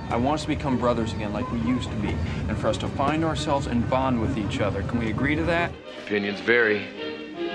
I want us to become brothers again like we used to be, and for us to find ourselves and bond with each other. Can we agree to that? Opinions vary.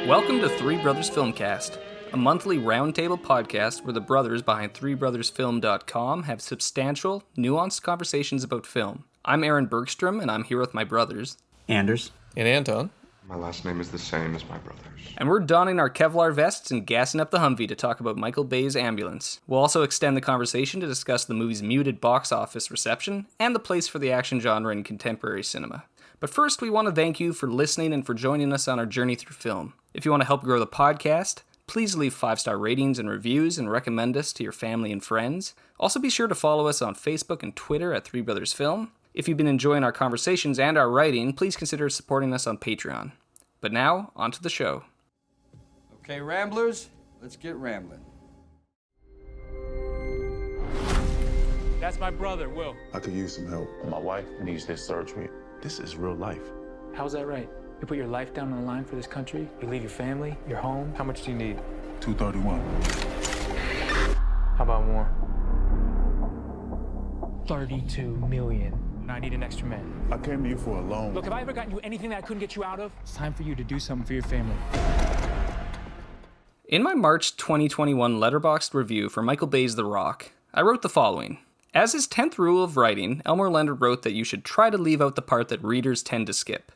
Welcome to Three Brothers Filmcast, a monthly roundtable podcast where the brothers behind threebrothersfilm.com have substantial, nuanced conversations about film. I'm Aaron Bergstrom, and I'm here with my brothers, Anders and Anton. My last name is the same as my brother's. And we're donning our Kevlar vests and gassing up the Humvee to talk about Michael Bay's Ambulance. We'll also extend the conversation to discuss the movie's muted box office reception and the place for the action genre in contemporary cinema. But first, we want to thank you for listening and for joining us on our journey through film. If you want to help grow the podcast, please leave 5-star ratings and reviews and recommend us to your family and friends. Also be sure to follow us on Facebook and Twitter at Three Brothers Film. If you've been enjoying our conversations and our writing, please consider supporting us on Patreon. But now, on to the show. Okay, Ramblers, let's get rambling. That's my brother, Will. I could use some help. My wife needs this surgery. This is real life. How's that right? You put your life down on the line for this country? You leave your family, your home? How much do you need? 231. How about more? 32 million. I need an extra man. I came to you for a loan. Look, have I ever gotten you anything that I couldn't get you out of? It's time for you to do something for your family. In my March 2021 letterboxd review for Michael Bay's The Rock, I wrote the following. As his 10th rule of writing, Elmore Leonard wrote that you should try to leave out the part that readers tend to skip.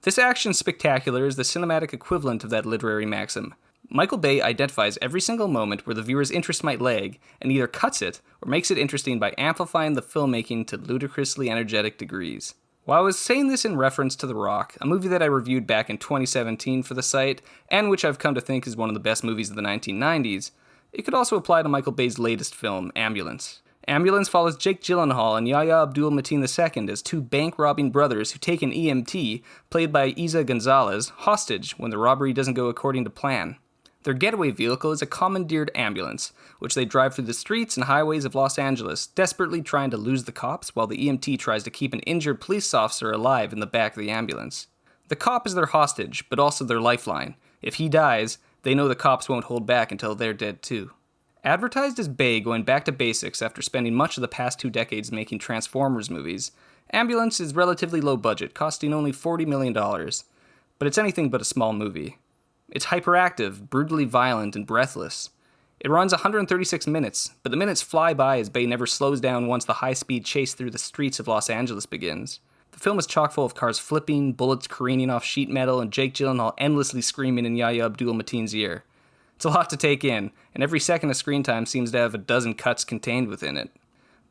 This action spectacular is the cinematic equivalent of that literary maxim. Michael Bay identifies every single moment where the viewer's interest might lag, and either cuts it or makes it interesting by amplifying the filmmaking to ludicrously energetic degrees. While I was saying this in reference to The Rock, a movie that I reviewed back in 2017 for the site, and which I've come to think is one of the best movies of the 1990s, it could also apply to Michael Bay's latest film, Ambulance. Ambulance follows Jake Gyllenhaal and Yahya-Abdul II as two bank-robbing brothers who take an EMT, played by Isa Gonzalez, hostage when the robbery doesn't go according to plan. Their getaway vehicle is a commandeered ambulance, which they drive through the streets and highways of Los Angeles, desperately trying to lose the cops while the EMT tries to keep an injured police officer alive in the back of the ambulance. The cop is their hostage, but also their lifeline. If he dies, they know the cops won't hold back until they're dead too. Advertised as Bay going back to basics after spending much of the past 2 decades making Transformers movies, Ambulance is relatively low budget, costing only $40 million. But it's anything but a small movie. It's hyperactive, brutally violent, and breathless. It runs 136 minutes, but the minutes fly by as Bay never slows down once the high-speed chase through the streets of Los Angeles begins. The film is chock full of cars flipping, bullets careening off sheet metal, and Jake Gyllenhaal endlessly screaming in Yahya-Abdul Mateen's ear. It's a lot to take in, and every second of screen time seems to have a dozen cuts contained within it.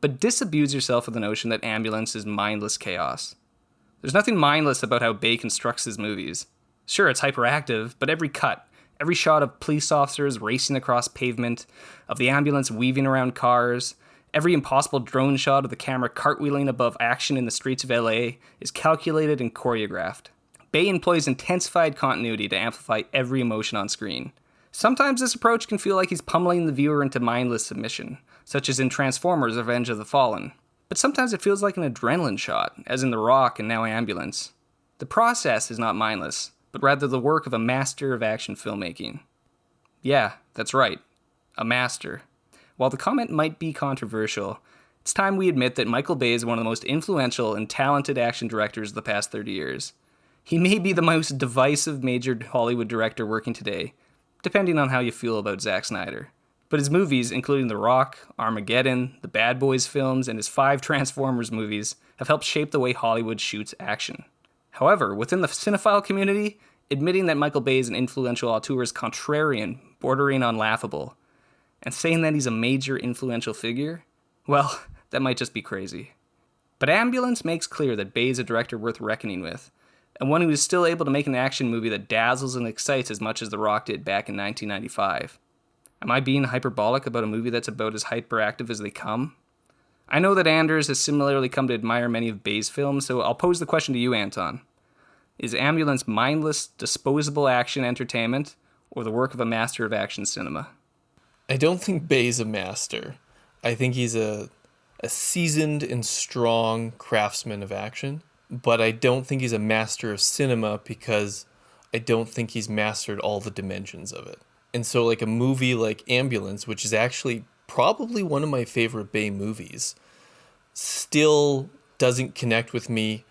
But disabuse yourself of the notion that Ambulance is mindless chaos. There's nothing mindless about how Bay constructs his movies. Sure, it's hyperactive, but every cut, every shot of police officers racing across pavement, of the ambulance weaving around cars, every impossible drone shot of the camera cartwheeling above action in the streets of LA is calculated and choreographed. Bay employs intensified continuity to amplify every emotion on screen. Sometimes this approach can feel like he's pummeling the viewer into mindless submission, such as in Transformers: Revenge of the Fallen. But sometimes it feels like an adrenaline shot, as in The Rock and now Ambulance. The process is not mindless, but rather the work of a master of action filmmaking. Yeah, that's right, a master. While the comment might be controversial, it's time we admit that Michael Bay is one of the most influential and talented action directors of the past 30 years. He may be the most divisive major Hollywood director working today, depending on how you feel about Zack Snyder. But his movies, including The Rock, Armageddon, the Bad Boys films, and his 5 Transformers movies, have helped shape the way Hollywood shoots action. However, within the cinephile community, admitting that Michael Bay is an influential auteur is contrarian, bordering on laughable. And saying that he's a major influential figure? Well, that might just be crazy. But Ambulance makes clear that Bay is a director worth reckoning with, and one who is still able to make an action movie that dazzles and excites as much as The Rock did back in 1995. Am I being hyperbolic about a movie that's about as hyperactive as they come? I know that Anders has similarly come to admire many of Bay's films, so I'll pose the question to you, Anton. Is Ambulance mindless, disposable action entertainment, or the work of a master of action cinema? I don't think Bay's a master. I think he's a seasoned and strong craftsman of action, but I don't think he's a master of cinema because I don't think he's mastered all the dimensions of it. And so like a movie like Ambulance, which is actually probably one of my favorite Bay movies, still doesn't connect with me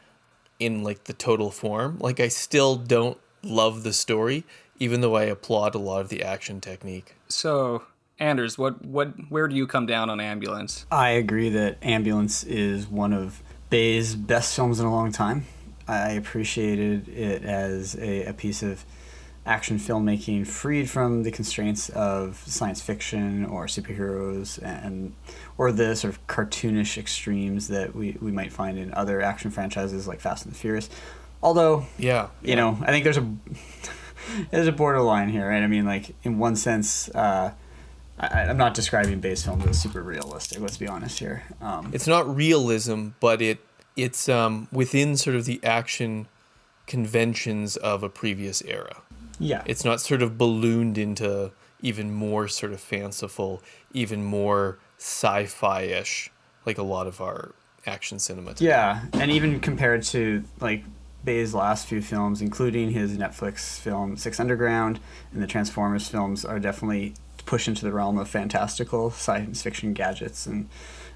in like the total form. Like I still don't love the story, even though I applaud a lot of the action technique. So, Anders, where do you come down on Ambulance? I agree that Ambulance is one of Bay's best films in a long time. I appreciated it as a piece of action filmmaking freed from the constraints of science fiction or superheroes or the sort of cartoonish extremes that we might find in other action franchises like Fast and the Furious. Although, you know, I think there's a borderline here, right? I mean, like, in one sense, I'm not describing Bay's films as super realistic, let's be honest here. It's not realism, but it's within sort of the action conventions of a previous era. Yeah. It's not sort of ballooned into even more sort of fanciful, even more sci-fi-ish, like a lot of our action cinema today. Yeah, and even compared to, like, Bay's last few films, including his Netflix film Six Underground and the Transformers films, are definitely pushed into the realm of fantastical science fiction gadgets and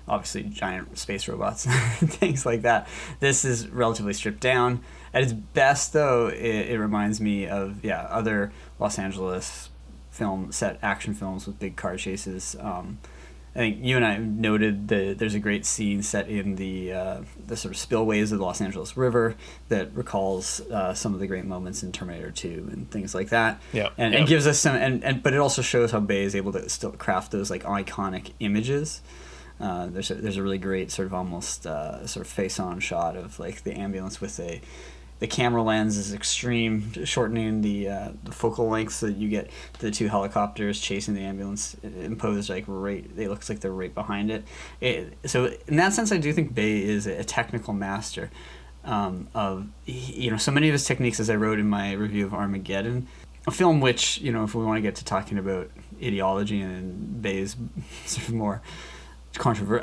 obviously giant space robots and things like that. This is relatively stripped down. At its best, though, it reminds me of other Los Angeles action films with big car chases. I think you and I noted that there's a great scene set in the sort of spillways of the Los Angeles River that recalls some of the great moments in Terminator 2 and things like that. And gives us some, but it also shows how Bay is able to still craft those like iconic images. There's a really great sort of almost sort of face-on shot of like the ambulance with the camera lens is extreme, shortening the focal length so that you get the two helicopters chasing the ambulance imposed like it looks like they're right behind it. So in that sense, I do think Bay is a technical master of, you know, so many of his techniques, as I wrote in my review of Armageddon, a film which, you know, if we want to get to talking about ideology and Bay's sort of more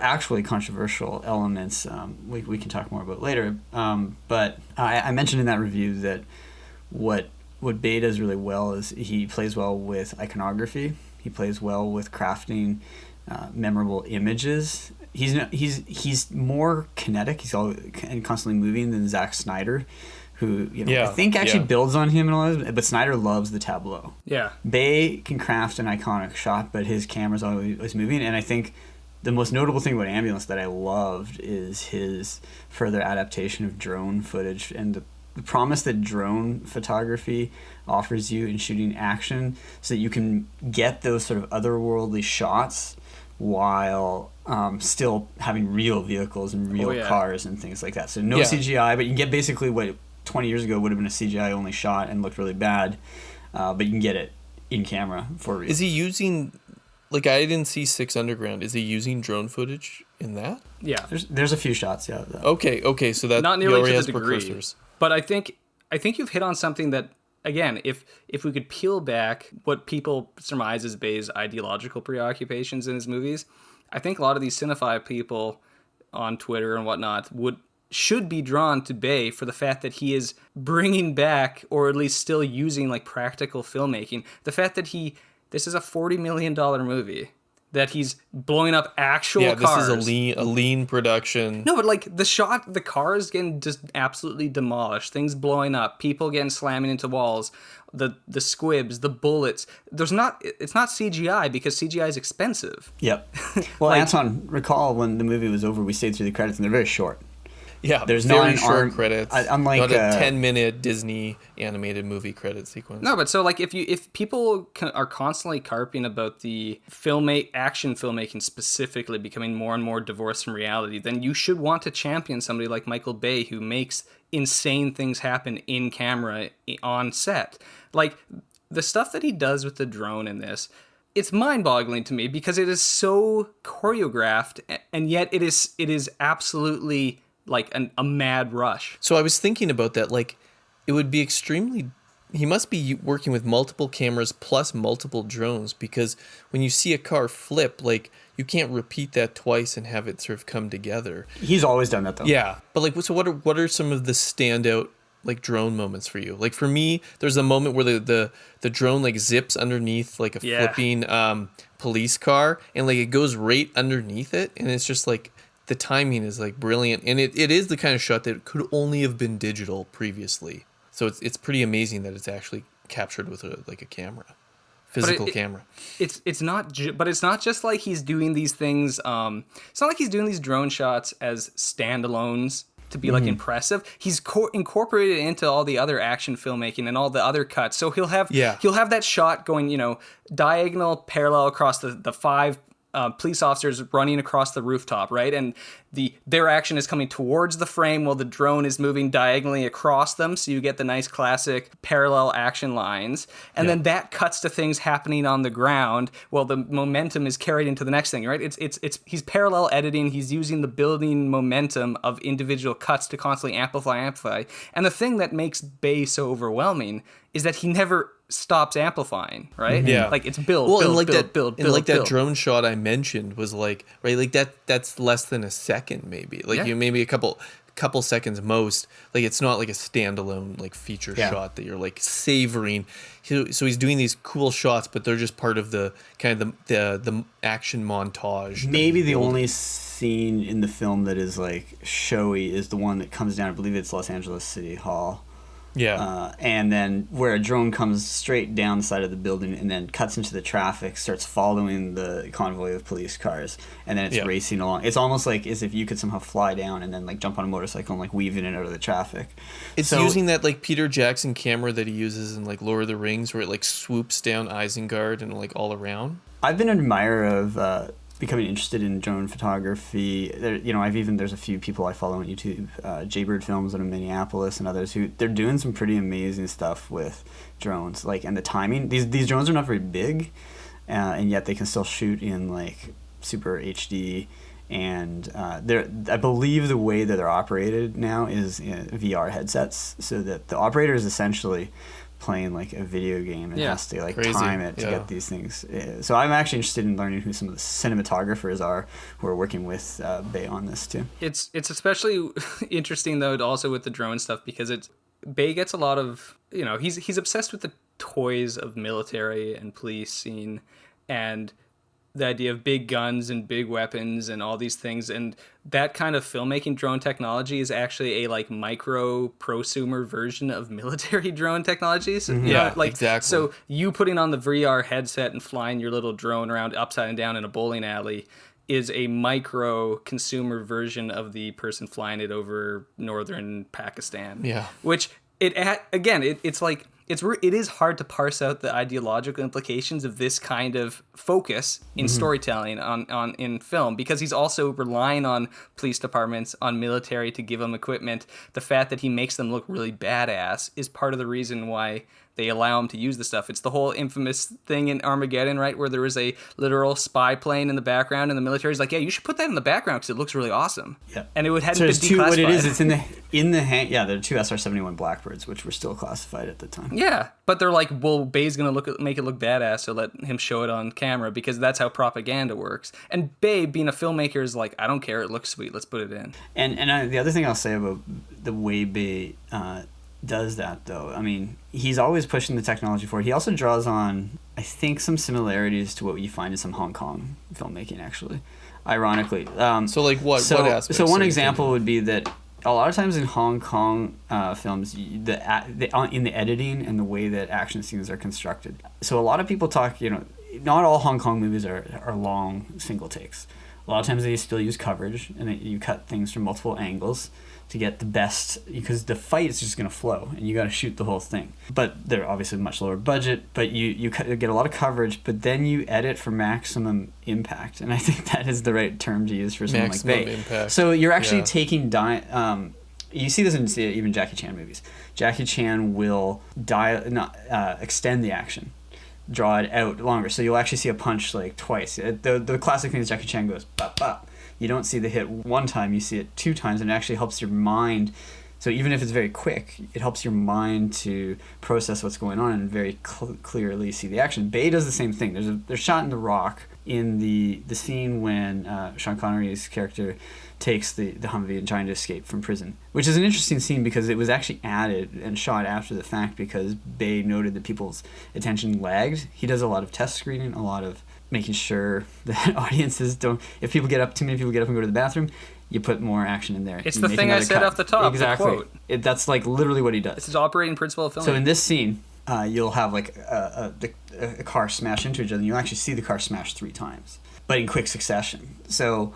actually controversial elements, we can talk more about later. But I mentioned in that review that what Bay does really well is he plays well with iconography. He plays well with crafting memorable images. He's more kinetic. He's and constantly moving than Zack Snyder, who I think actually builds on him and all this, but Snyder loves the tableau. Yeah. Bay can craft an iconic shot, but his camera's always moving, and I think the most notable thing about Ambulance that I loved is his further adaptation of drone footage and the promise that drone photography offers you in shooting action so that you can get those sort of otherworldly shots while still having real vehicles and real cars and things like that. So no CGI, but you can get basically what 20 years ago would have been a CGI only shot and looked really bad, but you can get it in camera for real. Is he using... Like, I didn't see Six Underground. Is he using drone footage in that? Yeah. There's a few shots, yeah. Okay, so that not nearly to has the degree. precursors. But I think you've hit on something that, again, if we could peel back what people surmise as Bay's ideological preoccupations in his movies, I think a lot of these cinephile people on Twitter and whatnot should be drawn to Bay for the fact that he is bringing back, or at least still using, like, practical filmmaking. The fact that this is a $40 million movie that he's blowing up actual cars. Yeah, this is a lean production. No, but like the cars getting just absolutely demolished, things blowing up, people getting slamming into walls, the squibs, the bullets. It's not CGI because CGI is expensive. Yep. Well, Anton, recall when the movie was over, we stayed through the credits and they're very short. Yeah, there's very short credits. Unlike not a 10-minute Disney animated movie credit sequence. No, but so like if people are constantly carping about the action filmmaking specifically becoming more and more divorced from reality, then you should want to champion somebody like Michael Bay who makes insane things happen in camera on set. Like the stuff that he does with the drone in this. It's mind-boggling to me because it is so choreographed, and yet it is absolutely like a mad rush. So I was thinking about that, like, it would be he must be working with multiple cameras plus multiple drones, because when you see a car flip, like, you can't repeat that twice and have it sort of come together. He's always done that, though. Yeah, but like, so what are some of the standout, like, drone moments for you? Like, for me, there's a moment where the drone, like, zips underneath, like, a flipping police car, and, like, it goes right underneath it, and it's just, like, the timing is like brilliant, and it is the kind of shot that could only have been digital previously. So it's pretty amazing that it's actually captured with a camera, physical camera. It's not just like he's doing these things. It's not like he's doing these drone shots as standalones to be like impressive. He's incorporated it into all the other action filmmaking and all the other cuts. So he'll have that shot going, diagonal parallel across the five police officers running across the rooftop, right? And their action is coming towards the frame while the drone is moving diagonally across them, so you get the nice classic parallel action lines. And then that cuts to things happening on the ground while the momentum is carried into the next thing, right? It's he's parallel editing, he's using the building momentum of individual cuts to constantly amplify. And the thing that makes Bay so overwhelming is that he never stops amplifying, right? Yeah. Like it's build, build. That drone shot I mentioned was like, right, like that's less than a second maybe. Like maybe a couple seconds most. Like it's not like a standalone like feature shot that you're like savoring. So he's doing these cool shots, but they're just part of the kind of the action montage. Maybe the only scene in the film that is like showy is the one that comes down, I believe it's Los Angeles City Hall. Yeah. And then where a drone comes straight down the side of the building and then cuts into the traffic, starts following the convoy of police cars, and then it's racing along. It's almost like as if you could somehow fly down and then like jump on a motorcycle and like weave in and out of the traffic. It's using that like Peter Jackson camera that he uses in like Lord of the Rings, where it like swoops down Isengard and like all around. I've been an admirer of becoming interested in drone photography. There's a few people I follow on YouTube, Jaybird Films out of Minneapolis and others who they're doing some pretty amazing stuff with drones. Like, and the timing, these drones are not very big, and yet they can still shoot in like super HD. And I believe the way that they're operated now is VR headsets, so that the operator is essentially playing like a video game and has to like time it to get these things. So I'm actually interested in learning who some of the cinematographers are who are working with Bay on this too. It's especially interesting though also with the drone stuff because Bay gets a lot of, he's obsessed with the toys of military and policing and the idea of big guns and big weapons and all these things, and that kind of filmmaking drone technology is actually a like micro prosumer version of military drone technologies. Exactly. So you putting on the VR headset and flying your little drone around upside and down in a bowling alley is a micro consumer version of the person flying it over northern Pakistan. Yeah. Which it is hard to parse out the ideological implications of this kind of focus in storytelling in film, because he's also relying on police departments, on military to give them equipment. The fact that he makes them look really badass is part of the reason why they allow him to use the stuff. It's the whole infamous thing in Armageddon, right, where there was a literal spy plane in the background, and the military's like, "Yeah, you should put that in the background because it looks really awesome." Yeah, and it hadn't been declassified. What it is, it's in the hand. Yeah, there are two SR-71 Blackbirds, which were still classified at the time. Yeah, but they're like, "Well, Bay's gonna make it look badass, so let him show it on camera because that's how propaganda works." And Bay, being a filmmaker, is like, "I don't care, it looks sweet, let's put it in." And the other thing I'll say about the way Bay does that, though, I mean, he's always pushing the technology forward. He also draws on, I think, some similarities to what you find in some Hong Kong filmmaking, actually, ironically. So like what aspects? So one example would be that a lot of times in Hong Kong films, in the editing and the way that action scenes are constructed. So a lot of people talk, not all Hong Kong movies are long single takes. A lot of times they still use coverage, and you cut things from multiple angles to get the best, because the fight is just going to flow and you got to shoot the whole thing. But they're obviously much lower budget, but you get a lot of coverage, but then you edit for maximum impact. And I think that is the right term to use for something like Bay. Impact. So you're actually taking you see this in even Jackie Chan movies. Jackie Chan will extend the action, draw it out longer, so you'll actually see a punch like twice. The classic thing is Jackie Chan goes bop bop. You don't see the hit one time, you see it two times, and it actually helps your mind. So even if it's very quick, it helps your mind to process what's going on and very clearly see the action. Bay does the same thing. There's a shot in The Rock in the scene when Sean Connery's character takes the Humvee and trying to escape from prison, which is an interesting scene because it was actually added and shot after the fact because Bay noted that people's attention lagged. He does a lot of test screening, a lot of making sure that audiences don't, if people get up, too many people get up and go to the bathroom, you put more action in there. It's You the make thing I another said cut. off the top, Exactly. the quote. That's like literally what he does. It's his operating principle of filming. So in this scene, you'll have like a car smash into each other, and you'll actually see the car smash 3 times, but in quick succession. So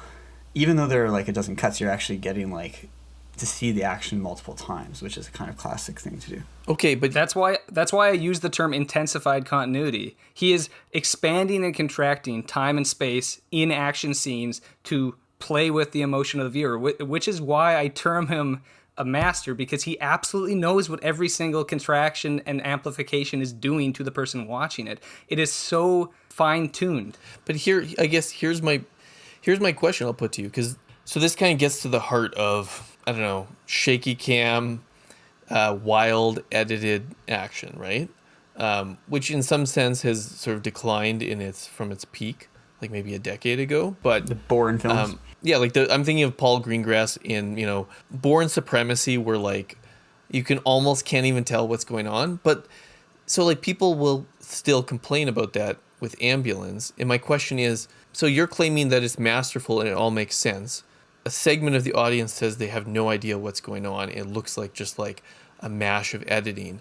even though there are like a dozen cuts, you're actually getting like to see the action multiple times, which is a kind of classic thing to do. Okay, but That's why I use the term intensified continuity. He is expanding and contracting time and space in action scenes to play with the emotion of the viewer, which is why I term him a master, because he absolutely knows what every single contraction and amplification is doing to the person watching it. It is so fine-tuned. But here, I guess here's my question I'll put to you, because so this kind of gets to the heart of, I don't know, shaky cam, wild edited action, right? Which in some sense has sort of declined from its peak, like maybe a decade ago. But The Bourne films. yeah, like I'm thinking of Paul Greengrass in, Bourne Supremacy, where like you can't even tell what's going on. But so like people will still complain about that with Ambulance. And my question is, so you're claiming that it's masterful and it all makes sense. A segment of the audience says they have no idea what's going on. It looks like just like a mash of editing.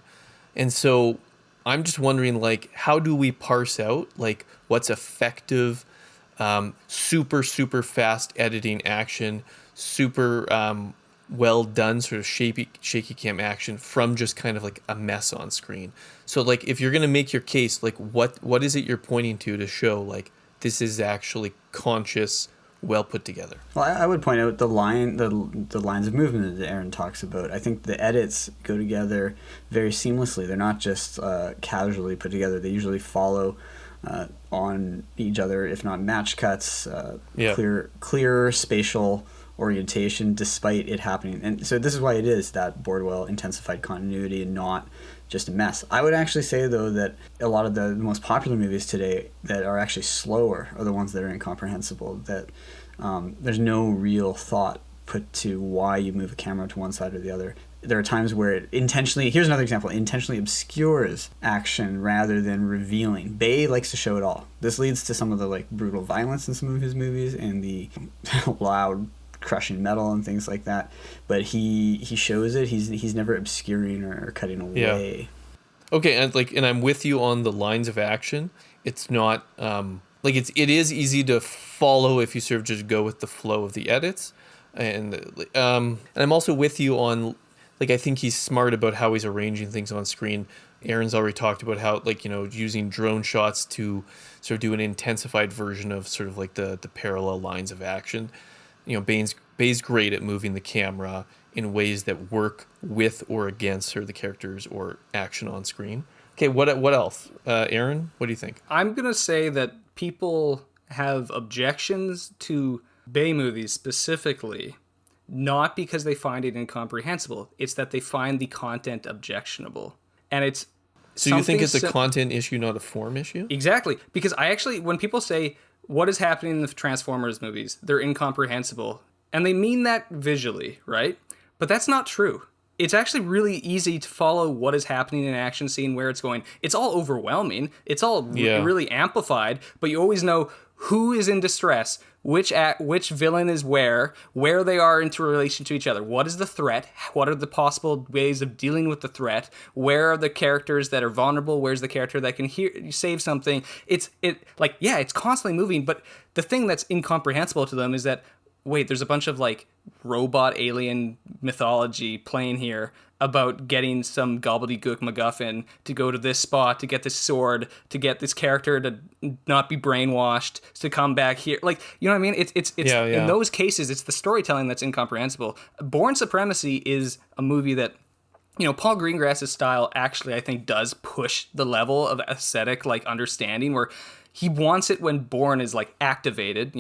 And so I'm just wondering, like, how do we parse out like what's effective, super, super fast editing action, super well done sort of shaky cam action from just kind of like a mess on screen. So like if you're going to make your case, like what is it you're pointing to show like this is actually conscious, well put together? Well, I would point out the lines of movement that Aaron talks about. I think the edits go together very seamlessly. They're not just casually put together. They usually follow on each other, if not match cuts, clear spatial orientation despite it happening. And so this is why it is that Bordwell intensified continuity and not just a mess. I would actually say, though, that a lot of the most popular movies today that are actually slower are the ones that are incomprehensible, that there's no real thought put to why you move a camera to one side or the other. There are times where it intentionally, here's another example, intentionally obscures action rather than revealing. Bay likes to show it all. This leads to some of the like brutal violence in some of his movies and the loud crushing metal and things like that, but he shows it. He's never obscuring or cutting away. Yeah. Okay, and I'm with you on the lines of action. It's not it is easy to follow if you sort of just go with the flow of the edits, and I'm also with you on like I think he's smart about how he's arranging things on screen. Aaron's already talked about how using drone shots to sort of do an intensified version of sort of like the parallel lines of action. Bay's great at moving the camera in ways that work with or against sort of the characters or action on screen. Okay, what else? Aaron, what do you think? I'm going to say that people have objections to Bay movies specifically, not because they find it incomprehensible. It's that they find the content objectionable. And it's So you think it's a content issue, not a form issue? Exactly. Because when people say, what is happening in the Transformers movies, they're incomprehensible. And they mean that visually, right? But that's not true. It's actually really easy to follow what is happening in an action scene, where it's going. It's all overwhelming. It's all really amplified, but you always know who is in distress, which villain is where they are into relation to each other. What is the threat? What are the possible ways of dealing with the threat? Where are the characters that are vulnerable? Where's the character that can save something? It's constantly moving, but the thing that's incomprehensible to them is that, wait, there's a bunch of like robot alien mythology playing here about getting some gobbledygook MacGuffin to go to this spot, to get this sword, to get this character to not be brainwashed, to come back here. Like, you know what I mean? It's in those cases, it's the storytelling that's incomprehensible. Bourne Supremacy is a movie that, Paul Greengrass's style actually, I think, does push the level of aesthetic, like, understanding, where he wants it when Bourne is like activated,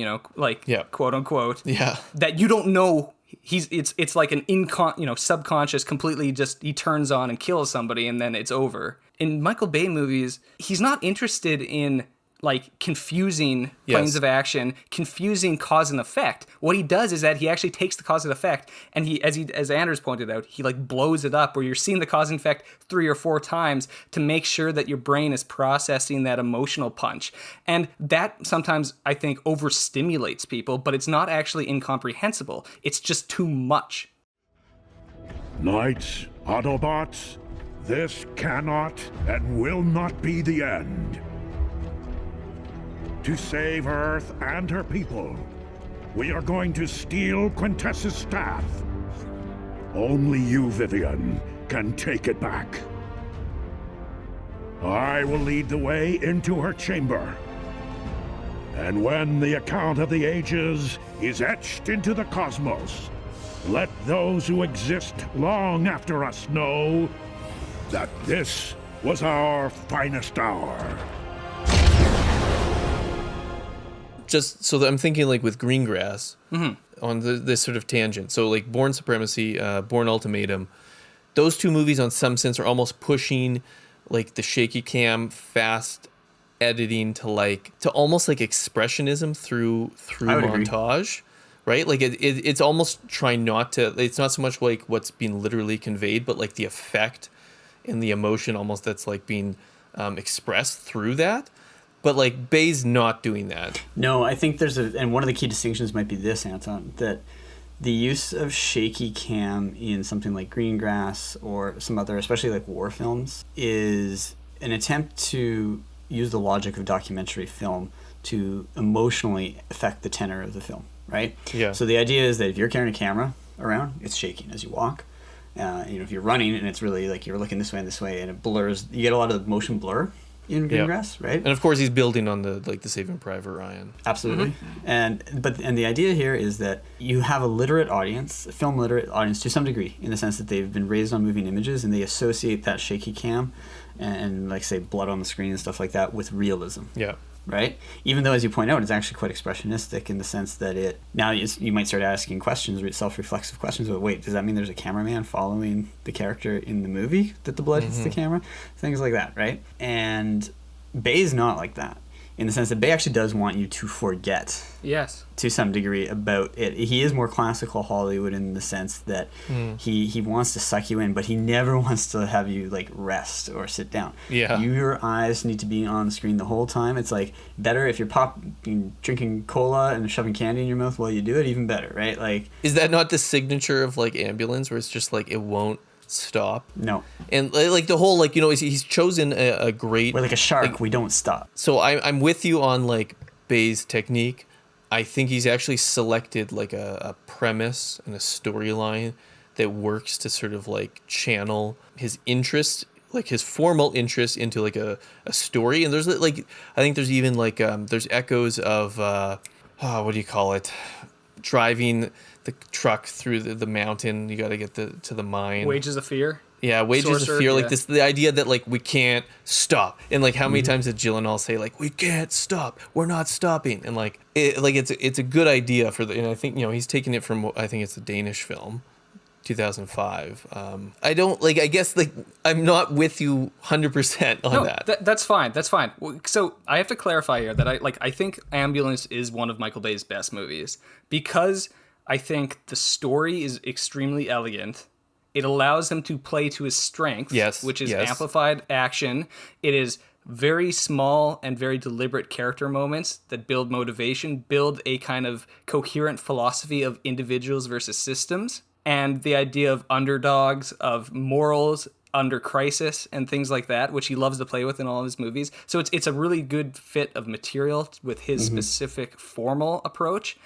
quote unquote. Yeah. That you don't know it's like an subconscious, completely just he turns on and kills somebody and then it's over. In Michael Bay movies, he's not interested in like confusing planes of action, confusing cause and effect. What he does is that he actually takes the cause and effect, and as Anders pointed out, he like blows it up, where you're seeing the cause and effect 3 or 4 times to make sure that your brain is processing that emotional punch. And that sometimes I think overstimulates people, but it's not actually incomprehensible. It's just too much. Knights, Autobots, this cannot and will not be the end. To save Earth and her people, we are going to steal Quintessa's staff. Only you, Vivian, can take it back. I will lead the way into her chamber. And when the account of the ages is etched into the cosmos, let those who exist long after us know that this was our finest hour. Just so that I'm thinking like with Greengrass on this sort of tangent. So like Bourne Supremacy, Bourne Ultimatum, those 2 movies on some sense are almost pushing like the shaky cam, fast editing to almost like expressionism through montage, right? Like it's almost trying not to. It's not so much like what's being literally conveyed, but like the effect and the emotion almost that's like being expressed through that. But like Bay's not doing that. No, I think and one of the key distinctions might be this, Anton, that the use of shaky cam in something like Greengrass or some other, especially like war films, is an attempt to use the logic of documentary film to emotionally affect the tenor of the film, right? Yeah. So the idea is that if you're carrying a camera around, it's shaking as you walk. If you're running and it's really like you're looking this way and it blurs, you get a lot of motion blur in Greengrass, right? And of course he's building on the Saving Private Ryan. Absolutely. And the idea here is that you have a literate audience, a film literate audience to some degree, in the sense that they've been raised on moving images and they associate that shaky cam and like say blood on the screen and stuff like that with realism. Yeah. Right? Even though, as you point out, it's actually quite expressionistic in the sense that you might start asking questions, self-reflexive questions about, wait, does that mean there's a cameraman following the character in the movie that the blood hits the camera? Things like that, right? And Bay's not like that, in the sense that Bay actually does want you to forget. Yes. To some degree about it. He is more classical Hollywood in the sense that he wants to suck you in, but he never wants to have you like rest or sit down. Yeah. Your eyes need to be on the screen the whole time. It's like better if you're drinking cola and shoving candy in your mouth while you do it, even better, right? Like, is that not the signature of like Ambulance, where it's just like it won't stop? No. And like the whole like, he's chosen a great, we're like a shark, we don't stop. So I'm with you on like Bay's technique. I think he's actually selected like a premise and a storyline that works to sort of like channel his interest, like his formal interest, into like a story. And there's like, I think there's even like there's echoes of what do you call it, driving the truck through the mountain. You got to get to the mine. Wages of Fear. Yeah, Wages of Fear. Like this, the idea that like we can't stop, and like how many times did Gyllenhaal say like we can't stop, we're not stopping, and like it's a good idea for and I think he's taking it from, I think it's a Danish film, 2005. I don't like. I guess like I'm not with you 100% on that. That's fine. That's fine. So I have to clarify here that I think Ambulance is one of Michael Bay's best movies because I think the story is extremely elegant. It allows him to play to his strengths, which is amplified action. It is very small and very deliberate character moments that build motivation, build a kind of coherent philosophy of individuals versus systems, and the idea of underdogs, of morals under crisis, and things like that, which he loves to play with in all of his movies. So it's a really good fit of material with his specific formal approach.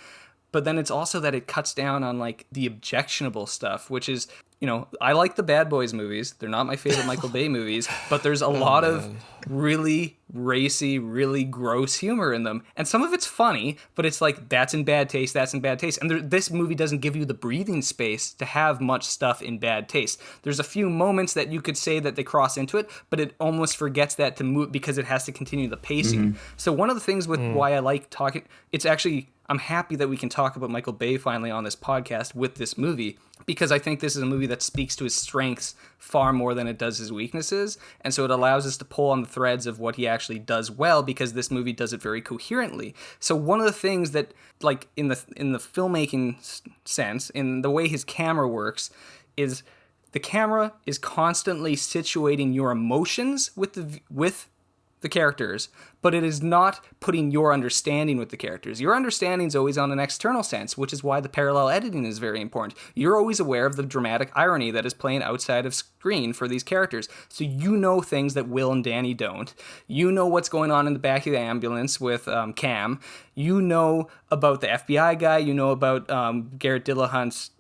But then it's also that it cuts down on like the objectionable stuff, which is, I like the Bad Boys movies. They're not my favorite Michael Bay movies, but there's a lot of really racy, really gross humor in them. And some of it's funny, but it's like, that's in bad taste, that's in bad taste. And this movie doesn't give you the breathing space to have much stuff in bad taste. There's a few moments that you could say that they cross into it, but it almost forgets that to move because it has to continue the pacing. So one of the things with why I like talking, it's actually, I'm happy that we can talk about Michael Bay finally on this podcast with this movie, because I think this is a movie that speaks to his strengths far more than it does his weaknesses. And so it allows us to pull on the threads of what he actually does well, because this movie does it very coherently. So one of the things that, like, in the filmmaking sense, in the way his camera works, is the camera is constantly situating your emotions with the characters, but it is not putting your understanding with the characters. Your understanding is always on an external sense, which is why the parallel editing is very important. You're always aware of the dramatic irony that is playing outside of screen for these characters. So you know things that Will and Danny don't. You know what's going on in the back of the ambulance with Cam. You know about the FBI guy. You know about Garrett Dillahunt's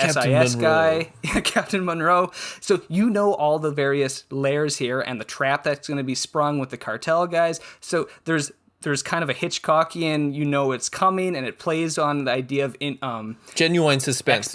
SIS guy, Captain Monroe. So you know all the various layers here and the trap that's going to be sprung with the cartel guys. So there's kind of a Hitchcockian, you know it's coming, and it plays on the idea of genuine suspense.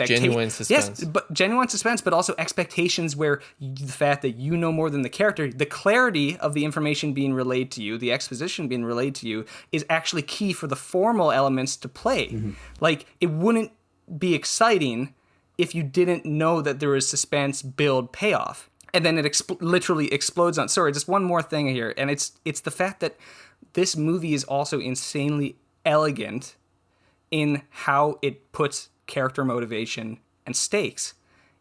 Yes, but genuine suspense, but also expectations where the fact that you know more than the character, the clarity of the information being relayed to you, the exposition being relayed to you, is actually key for the formal elements to play. Mm-hmm. Like, it wouldn't be exciting if you didn't know that there was suspense, build, payoff. And then it literally explodes on... Sorry, just one more thing here. And it's the fact that this movie is also insanely elegant in how it puts character motivation and stakes.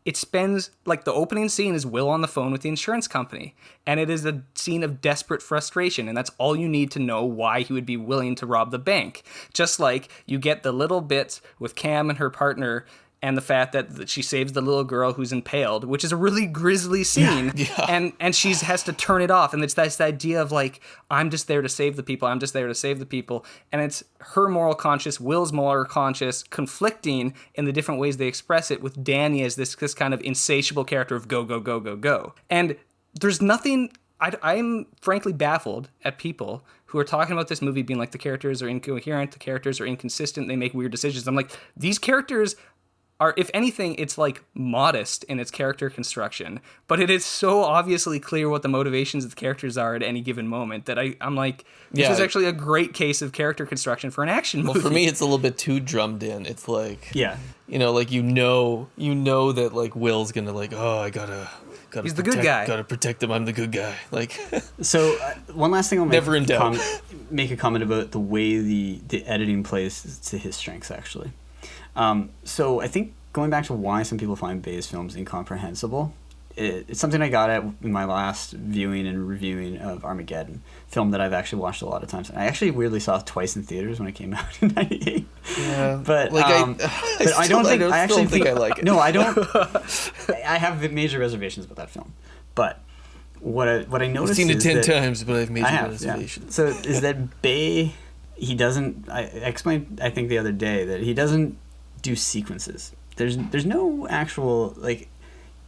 It spends... Like, the opening scene is Will on the phone with the insurance company. And it is a scene of desperate frustration. And that's all you need to know why he would be willing to rob the bank. Just like you get the little bits with Cam and her partner... and the fact that she saves the little girl who's impaled, which is a really grisly scene, and she has to turn it off. And it's this idea of, like, I'm just there to save the people, and it's her moral conscience, Will's moral conscience, conflicting in the different ways they express it, with Danny as this kind of insatiable character of go, go, go, go, go. And there's nothing... I'm frankly baffled at people who are talking about this movie being like, the characters are incoherent, the characters are inconsistent, they make weird decisions. I'm like, these characters... are, if anything, it's like modest in its character construction, but it is so obviously clear what the motivations of the characters are at any given moment that I'm like, this is actually a great case of character construction for an action movie. Well, for me, it's a little bit too drummed in. It's like, you know, like, you know that, like, Will's gonna, like, oh, I gotta he's the good guy. Gotta protect him. I'm the good guy. Like, so one last thing I'll never in doubt. Make a comment about the way the editing plays to his strengths, actually. So I think going back to why some people find Bay's films incomprehensible, it's something I got at in my last viewing and reviewing of Armageddon, film that I've actually watched a lot of times. And I actually weirdly saw it twice in theaters when it came out in '98. Yeah, but like I don't think I like it. No, I don't. I have major reservations about that film, but what I noticed I've seen it 10 times, but I've major reservations. Yeah. So is that Bay? He doesn't. I explained, I think, the other day that he doesn't do sequences. There's no actual, like,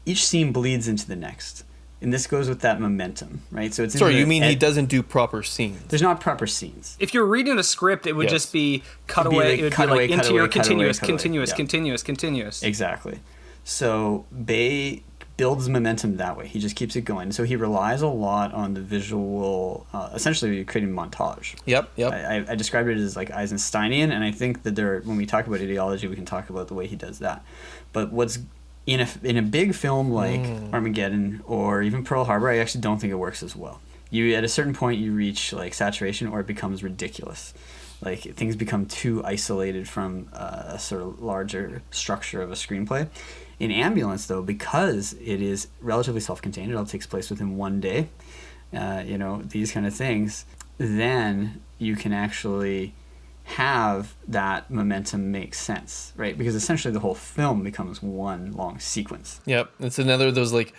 each scene bleeds into the next, and this goes with that momentum, right? So it's you mean he doesn't do proper scenes? There's not proper scenes. If you're reading a script, it would just be cutaway. It would be like interior, continuous. Exactly. So Bay builds momentum that way. He just keeps it going. So he relies a lot on the visual, essentially creating montage. Yep. I described it as like Eisensteinian, and I think that when we talk about ideology, we can talk about the way he does that. But what's in a big film like Armageddon or even Pearl Harbor, I actually don't think it works as well. You at a certain point you reach like saturation, or it becomes ridiculous. Like, things become too isolated from a sort of larger structure of a screenplay. In Ambulance, though, because it is relatively self-contained, it all takes place within one day, these kind of things, then you can actually have that momentum make sense, right? Because essentially the whole film becomes one long sequence. Yep. It's another of those, like,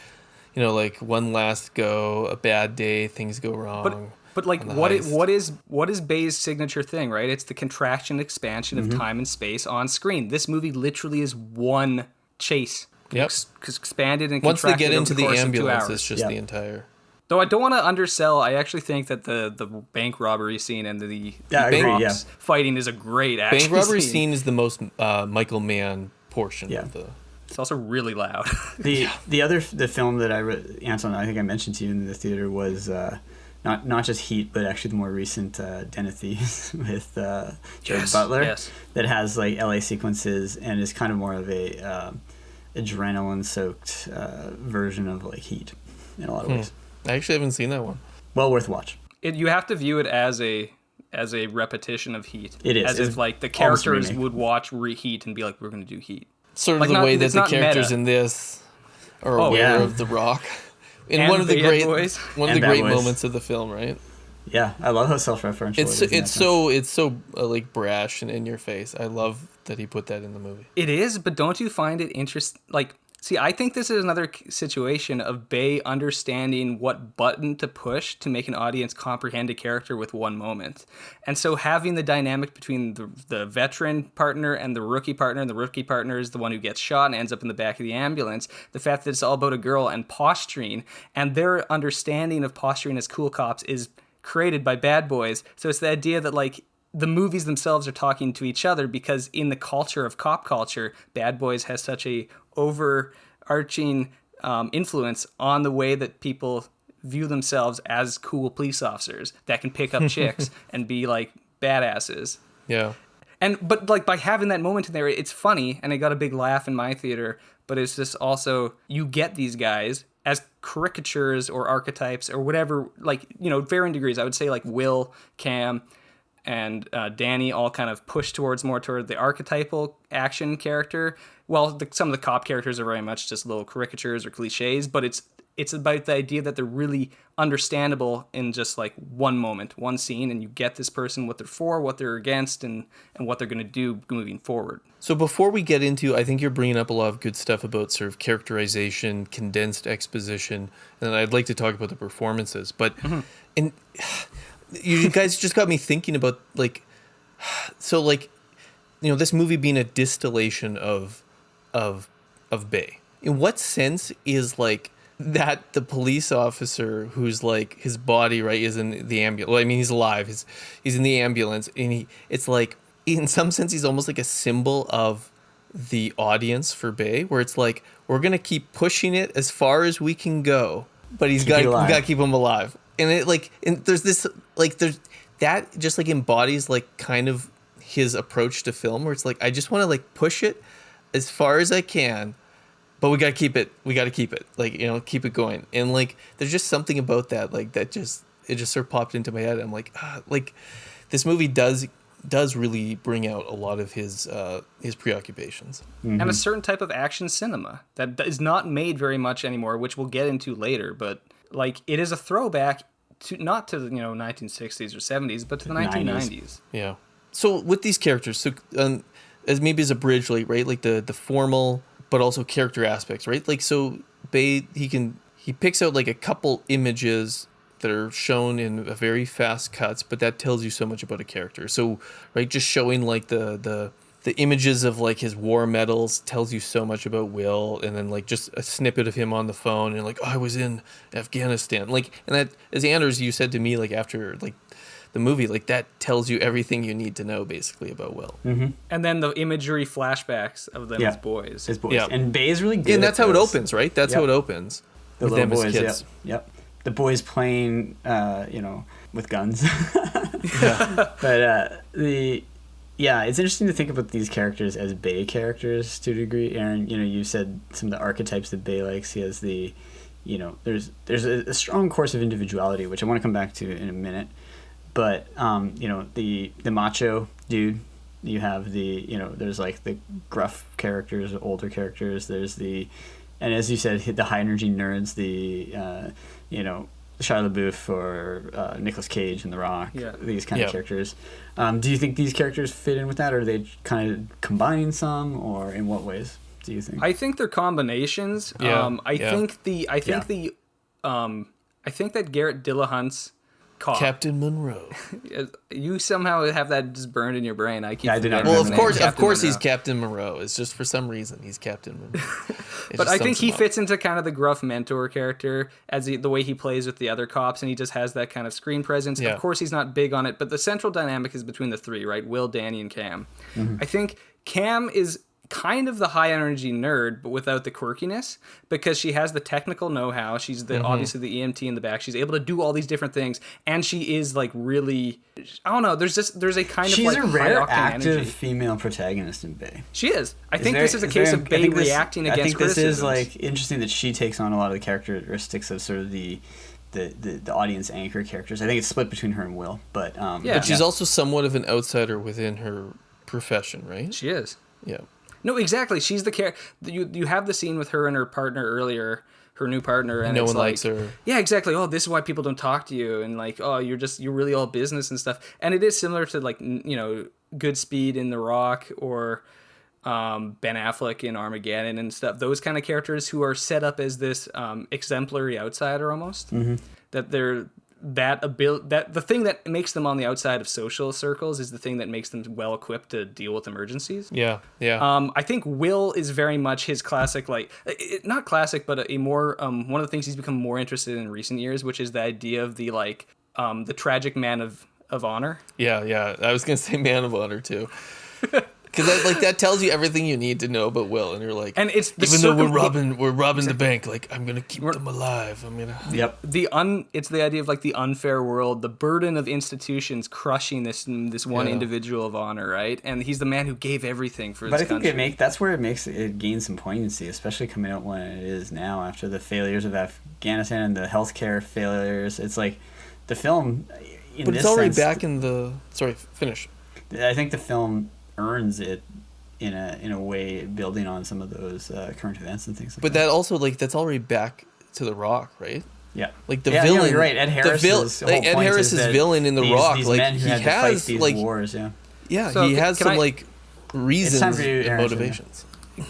like one last go, a bad day, things go wrong. But like, what is Bay's signature thing, right? It's the contraction, expansion of time and space on screen. This movie literally is one chase. Yep. Expanded and once contracted. Once they get into the ambulance, it's just the entire... Though I don't want to undersell, I actually think that the bank robbery scene and the bank fighting is a great action scene. Bank robbery scene is the most Michael Mann portion of the... It's also really loud. The film that Anton, I think I mentioned to you in the theater, was not just Heat, but actually the more recent Den of Thieves with Jared Butler, that has like LA sequences and is kind of more of a adrenaline-soaked version of like Heat in a lot of ways. I actually haven't seen that one. Well worth watch. You have to view it as a repetition of Heat. It is. As if like the characters would watch Heat and be like, we're going to do Heat. Sort of like the way that the characters meta. in this are aware of The Rock. In one of the great moments of the film, right? Yeah, I love how self-referential it is. It's so like brash and in your face. I love that he put that in the movie. It is, but don't you find it interesting? Like, see, I think this is another situation of Bay understanding what button to push to make an audience comprehend a character with one moment. And so having the dynamic between the veteran partner and the rookie partner, and the rookie partner is the one who gets shot and ends up in the back of the ambulance, the fact that it's all about a girl and posturing, and their understanding of posturing as cool cops is created by Bad Boys. So it's the idea that, like, the movies themselves are talking to each other because in the culture of cop culture, Bad Boys has such a overarching influence on the way that people view themselves as cool police officers that can pick up chicks and be like badasses. Yeah. But like by having that moment in there, it's funny and I got a big laugh in my theater, but it's just also, you get these guys as caricatures or archetypes or whatever, like, you know, varying degrees. I would say like Will, Cam, and Danny all kind of push more toward the archetypal action character. Well, some of the cop characters are very much just little caricatures or cliches, but it's about the idea that they're really understandable in just like one moment, one scene, and you get this person, what they're for, what they're against, and what they're going to do moving forward. So before we get into, I think you're bringing up a lot of good stuff about sort of characterization, condensed exposition, and I'd like to talk about the performances. But and you guys just got me thinking about like, so like, you know, this movie being a distillation of Bay. In what sense is like that the police officer who's like his body, right, is in the ambulance? Well, I mean, he's alive. He's in the ambulance, and it's like, in some sense, he's almost like a symbol of the audience for Bay, where it's like, we're gonna keep pushing it as far as we can go, but we gotta keep him alive. And it like, and there's this like, there's that just like embodies like kind of his approach to film, where it's like, I just want to like push it as far as I can, but we gotta keep it. Like, you know, keep it going. And like, there's just something about that, like it just sort of popped into my head. I'm like, like this movie does really bring out a lot of his preoccupations. And a certain type of action cinema that is not made very much anymore, which we'll get into later, but like it is a throwback to not to the 1960s or 70s, but to the 1990s. Yeah. So with these characters, so as maybe as a bridge, like, right, like the formal but also character aspects, right? Like, so Bay, he picks out like a couple images that are shown in a very fast cuts, but that tells you so much about a character. So, right, just showing like the images of like his war medals tells you so much about Will, and then like just a snippet of him on the phone and like, oh, I was in Afghanistan, like, and that, as Anders, you said to me like after like the movie, like that tells you everything you need to know basically about Will. And then the imagery flashbacks of them as boys. And Bay is really good. And that's how it opens, right? That's how it opens. The with little them boys, as kids. Yep. The boys playing, with guns. But it's interesting to think about these characters as Bay characters to a degree. Aaron, you said some of the archetypes that Bay likes. He has the, there's a strong course of individuality, which I want to come back to in a minute. But the macho dude, you have there's like the gruff characters, older characters. There's and as you said, the high energy nerds, the Shia LaBeouf or Nicolas Cage and The Rock, these kind of characters. Do you think these characters fit in with that, or are they kind of combining some, or in what ways do you think? I think they're combinations. I think that Garrett Dillahunt's cop, Captain Monroe. You somehow have that just burned in your brain. I did not. Well, of course, he's Captain Monroe. It's just for some reason he's Captain Monroe. But I think he fits into kind of the gruff mentor character as the way he plays with the other cops, and he just has that kind of screen presence. Yeah. Of course, he's not big on it, but the central dynamic is between the three, right? Will, Danny, and Cam. I think Cam is kind of the high energy nerd, but without the quirkiness, because she has the technical know-how. She's obviously the EMT in the back. She's able to do all these different things, and she is like really, I don't know. There's a kind She's of like a rare high-octane active energy. female protagonist in Bay. She is. I think this is a case of Bay reacting against criticisms. I think this is like interesting that she takes on a lot of the characteristics of sort of the audience anchor characters. I think it's split between her and Will, but But she's also somewhat of an outsider within her profession, right? She is. Yeah. No, exactly. She's the character. You have the scene with her and her partner earlier, her new partner, and no it's one likes her. Yeah, exactly. Oh, this is why people don't talk to you, and like, oh, you're really all business and stuff. And it is similar to like Goodspeed in The Rock or Ben Affleck in Armageddon and stuff. Those kind of characters who are set up as this exemplary outsider almost. Mm-hmm. That they're that the thing that makes them on the outside of social circles is the thing that makes them well equipped to deal with emergencies. Yeah. I think Will is very much his classic, like not classic, but a more one of the things he's become more interested in recent years, which is the idea of the like the tragic man of honor. Yeah. I was gonna say man of honor too. Because like that tells you everything you need to know about Will, and you're like, and it's even though we're robbing the bank, like I'm gonna keep them alive. I'm gonna. Yep. It's the idea of like the unfair world, the burden of institutions crushing this one individual of honor, right? And he's the man who gave everything for his country. But I think that's where it gains some poignancy, especially coming out when it is now after the failures of Afghanistan and the healthcare failures. It's like the film. But it's already back in the. Sorry, finish. I think the film earns it in a way, building on some of those current events and things like that. But that also, like, that's already back to The Rock, right? Yeah. Like the villain. No, you're right. Ed Harris's Ed Harris's villain in The Rock, like men who he had to has fight these like wars, yeah. Yeah, so he has some like reasons and motivations.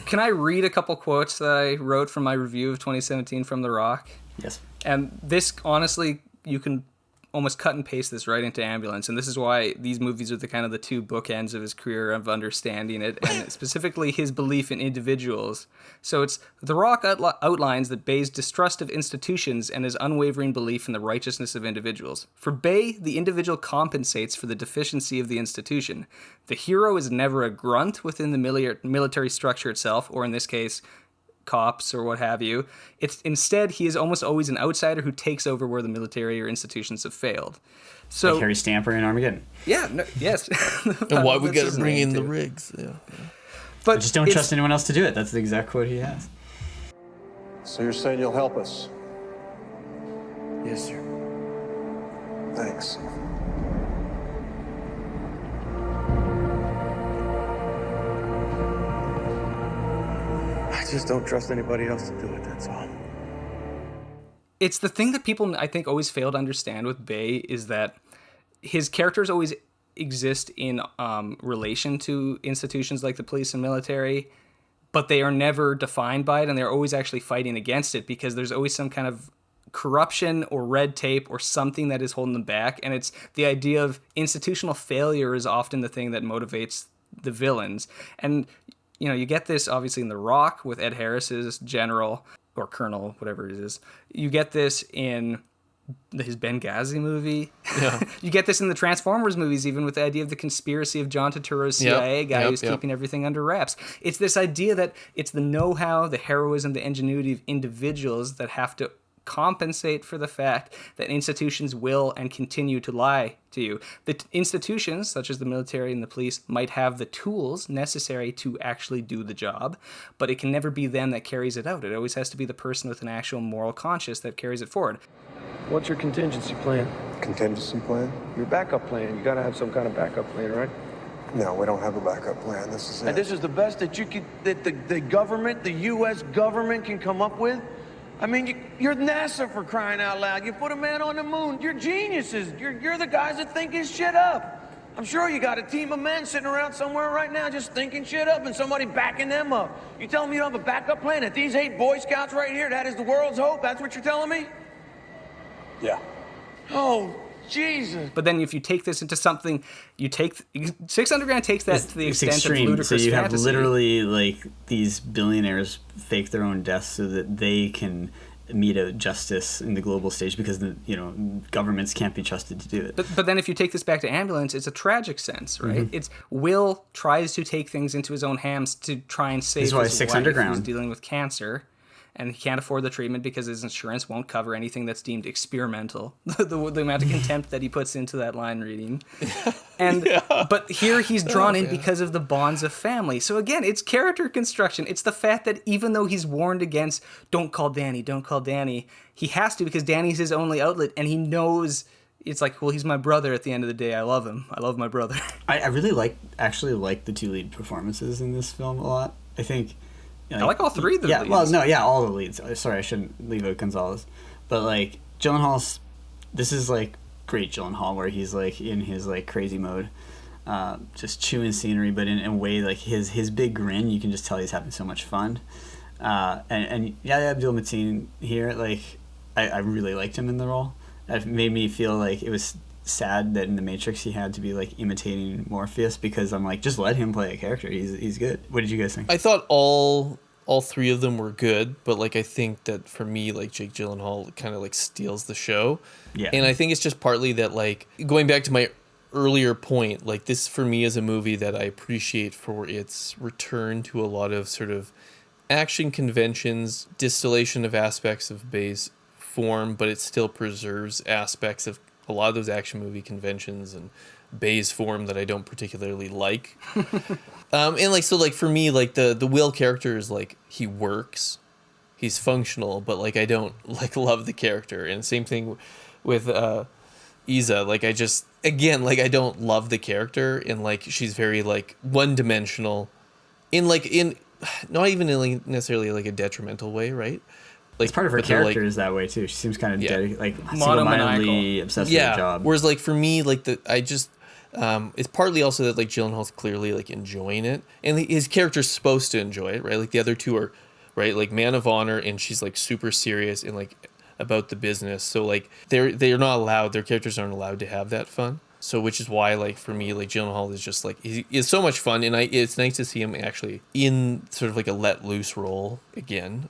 Can I read a couple quotes that I wrote from my review of 2017 from The Rock? Yes. And this, honestly, you can almost cut and paste this right into Ambulance, and this is why these movies are the kind of the two bookends of his career of understanding it, and specifically his belief in individuals. So it's The Rock outlines that Bay's distrust of institutions and his unwavering belief in the righteousness of individuals. For Bay, the individual compensates for the deficiency of the institution. The hero is never a grunt within the military structure itself, or in this case, cops or what have you. Instead, he is almost always an outsider who takes over where the military or institutions have failed. So like Harry Stamper in Armageddon. Yeah, yes. And why we got to bring in the rigs. Yeah. But I just don't trust anyone else to do it. That's the exact quote he has. So you're saying you'll help us? Yes, sir. Thanks. I just don't trust anybody else to do it, that's all. It's the thing that people, I think, always fail to understand with Bay is that his characters always exist in relation to institutions like the police and military, but they are never defined by it, and they're always actually fighting against it because there's always some kind of corruption or red tape or something that is holding them back. And it's the idea of institutional failure is often the thing that motivates the villains. And you get this obviously in The Rock with Ed Harris's general or colonel, whatever it is. You get this in his Benghazi movie. Yeah. You get this in the Transformers movies, even with the idea of the conspiracy of John Turturro's CIA guy who's keeping everything under wraps. It's this idea that it's the know-how, the heroism, the ingenuity of individuals that have to compensate for the fact that institutions will and continue to lie to you. The institutions, such as the military and the police, might have the tools necessary to actually do the job, but it can never be them that carries it out. It always has to be the person with an actual moral conscience that carries it forward. What's your contingency plan? Contingency plan? Your backup plan. You gotta have some kind of backup plan, right? No, we don't have a backup plan. This is it. And this is the best that you could, that the government, the U.S. government can come up with? I mean, you're NASA, for crying out loud. You put a man on the moon. You're geniuses. You're the guys that think his shit up. I'm sure you got a team of men sitting around somewhere right now just thinking shit up and somebody backing them up. You telling me you don't have a backup plan? That these 8 Boy Scouts right here, that is the world's hope? That's what you're telling me? Yeah. Oh, Jesus. But then if you take this into something, Six Underground takes that to the extent extreme. of ludicrous So you fantasy. have literally like these billionaires fake their own deaths so that they can mete out justice in the global stage because the governments can't be trusted to do it. But then if you take this back to Ambulance, it's a tragic sense, right? Mm-hmm. It's Will tries to take things into his own hands to try and save his wife who's dealing with cancer, and he can't afford the treatment because his insurance won't cover anything that's deemed experimental. the amount of contempt that he puts into that line reading. And but here he's drawn in because of the bonds of family. So again, it's character construction. It's the fact that even though he's warned against don't call Danny, he has to because Danny's his only outlet, and he knows it's like, well, he's my brother at the end of the day. I love him. I love my brother. I really actually like the two lead performances in this film a lot. I think I like all three of the leads. All the leads. Sorry, I shouldn't leave out Gonzalez. But, like, Gyllenhaal's... This is, like, great Gyllenhaal, where he's, like, in his, like, crazy mode. Just chewing scenery, but in a way, like, his big grin, you can just tell he's having so much fun. And Yahya-Abdul here, like, I really liked him in the role. It made me feel like it was sad that in The Matrix he had to be, like, imitating Morpheus, because I'm like, just let him play a character. He's good. What did you guys think? I thought all three of them were good, but, like, I think that for me, like, Jake Gyllenhaal kind of, like, steals the show. Yeah. And I think it's just partly that, like, going back to my earlier point, like, this for me is a movie that I appreciate for its return to a lot of sort of action conventions, distillation of aspects of Bay's form, but it still preserves aspects of a lot of those action movie conventions and Bay's form that I don't particularly like. And like, so like for me, like the Will character is like, he works, he's functional, but like I don't like love the character. And same thing with Isa. Like I just, again, like I don't love the character, and like she's very like one-dimensional in not even in like necessarily like a detrimental way, right? Like, it's part of her character is that way too. She seems kind of single-mindedly obsessed with her job. Whereas like for me, like it's partly also that like Gyllenhaal's clearly like enjoying it, and his character's supposed to enjoy it, right? Like the other two are, right, like man of honor, and she's like super serious and like about the business. So like they're not allowed, their characters aren't allowed to have that fun. So which is why like for me, like Gyllenhaal is just like he is so much fun, and it's nice to see him actually in sort of like a let loose role again.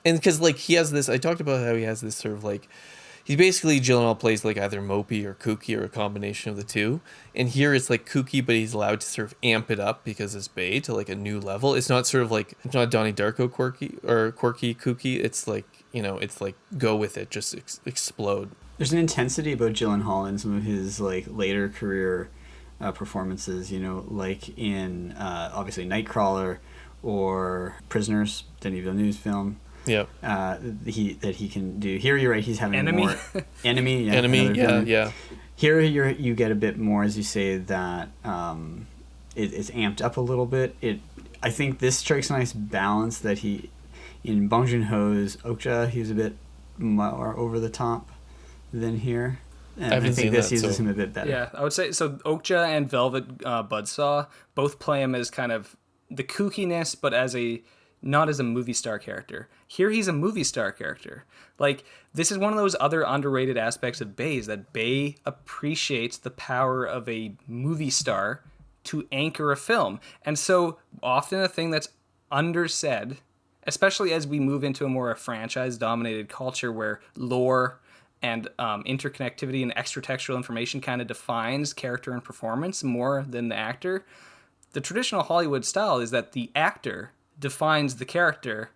And because like he has this, I talked about how he has this sort of like, he's basically, Gyllenhaal plays like either mopey or kooky or a combination of the two. And here it's like kooky, but he's allowed to sort of amp it up because it's Bay to like a new level. It's not sort of like, it's not Donnie Darko quirky kooky. It's like, it's like go with it, just explode. There's an intensity about Gyllenhaal in some of his like later career performances, like in obviously Nightcrawler or Prisoners, Denis Villeneuve's film. Yeah. That he can do. Here you're right, he's having Enemy. more Enemy. Yeah. Here you get a bit more, as you say, that it's amped up a little bit. I think this strikes a nice balance that in Bong Joon-ho's Okja, he's a bit more over the top than here. And I think this uses him a bit better. Yeah, I would say so. Okja and Velvet Buzzsaw both play him as kind of the kookiness, but not as a movie star character. Here he's a movie star character. Like, this is one of those other underrated aspects of Bay, is that Bay appreciates the power of a movie star to anchor a film. And so often a thing that's undersaid, especially as we move into a more franchise-dominated culture where lore and interconnectivity and extra-textual information kind of defines character and performance more than the actor, the traditional Hollywood style is that the actor defines the character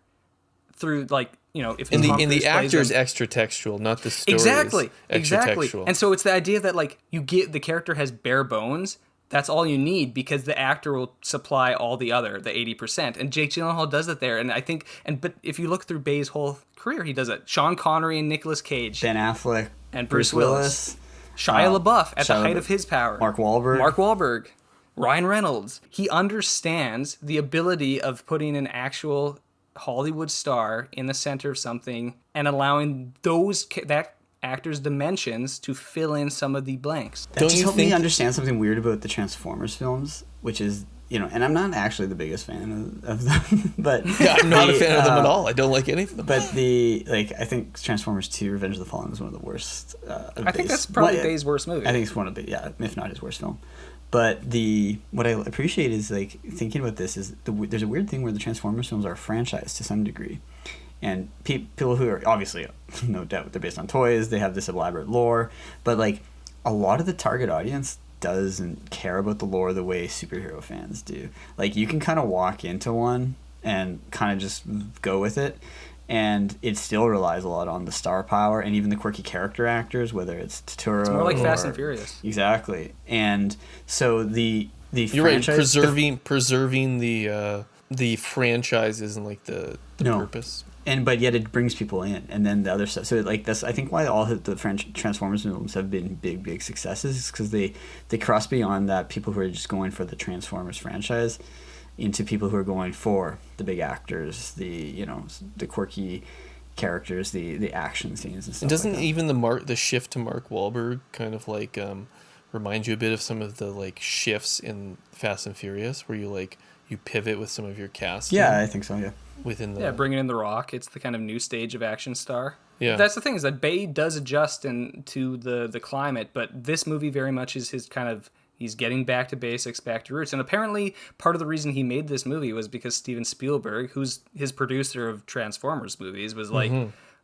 through, like, if in the actor's extra textual, not the story's exactly. Textual. And so it's the idea that like the character has bare bones. That's all you need, because the actor will supply all the 80%. And Jake Gyllenhaal does it there. And I think, but if you look through Bay's whole career, he does it. Sean Connery and Nicolas Cage, Ben Affleck, and Bruce Willis, Shia LaBeouf at the height of his power, Mark Wahlberg. Ryan Reynolds. He understands the ability of putting an actual Hollywood star in the center of something and allowing that actor's dimensions to fill in some of the blanks. That just helped me understand something weird about the Transformers films, which is, and I'm not actually the biggest fan of them, but yeah, I'm not a fan of them at all. I don't like any of them. But I think Transformers 2: Revenge of the Fallen is one of the worst. I think that's probably Bay's worst movie. I think it's one of if not his worst film. But what I appreciate is, like, thinking about this is there's a weird thing where the Transformers films are a franchise to some degree. and people who are obviously, no doubt, they're based on toys. They have this elaborate lore, but like a lot of the target audience doesn't care about the lore the way superhero fans do. Like you can kind of walk into one and kind of just go with it, and it still relies a lot on the star power and even the quirky character actors, whether it's Totoro. It's more like Fast and Furious. Exactly. And so the You're franchise, right. Preserving the franchise isn't like the purpose. But yet it brings people in, and then the other stuff. So like that's, I think, why all the Transformers films have been big successes, because they cross beyond that people who are just going for the Transformers franchise into people who are going for the big actors, the quirky characters, the action scenes and stuff. And doesn't like that. even the shift to Mark Wahlberg kind of like remind you a bit of some of the like shifts in Fast and Furious, where you pivot with some of your cast? Yeah, I think so. Yeah. Bringing in The Rock, it's the kind of new stage of action star. Yeah, that's the thing, is that Bay does adjust to the climate, but this movie very much is his kind of, he's getting back to basics, back to roots. And apparently part of the reason he made this movie was because Steven Spielberg, who's his producer of Transformers movies, was like,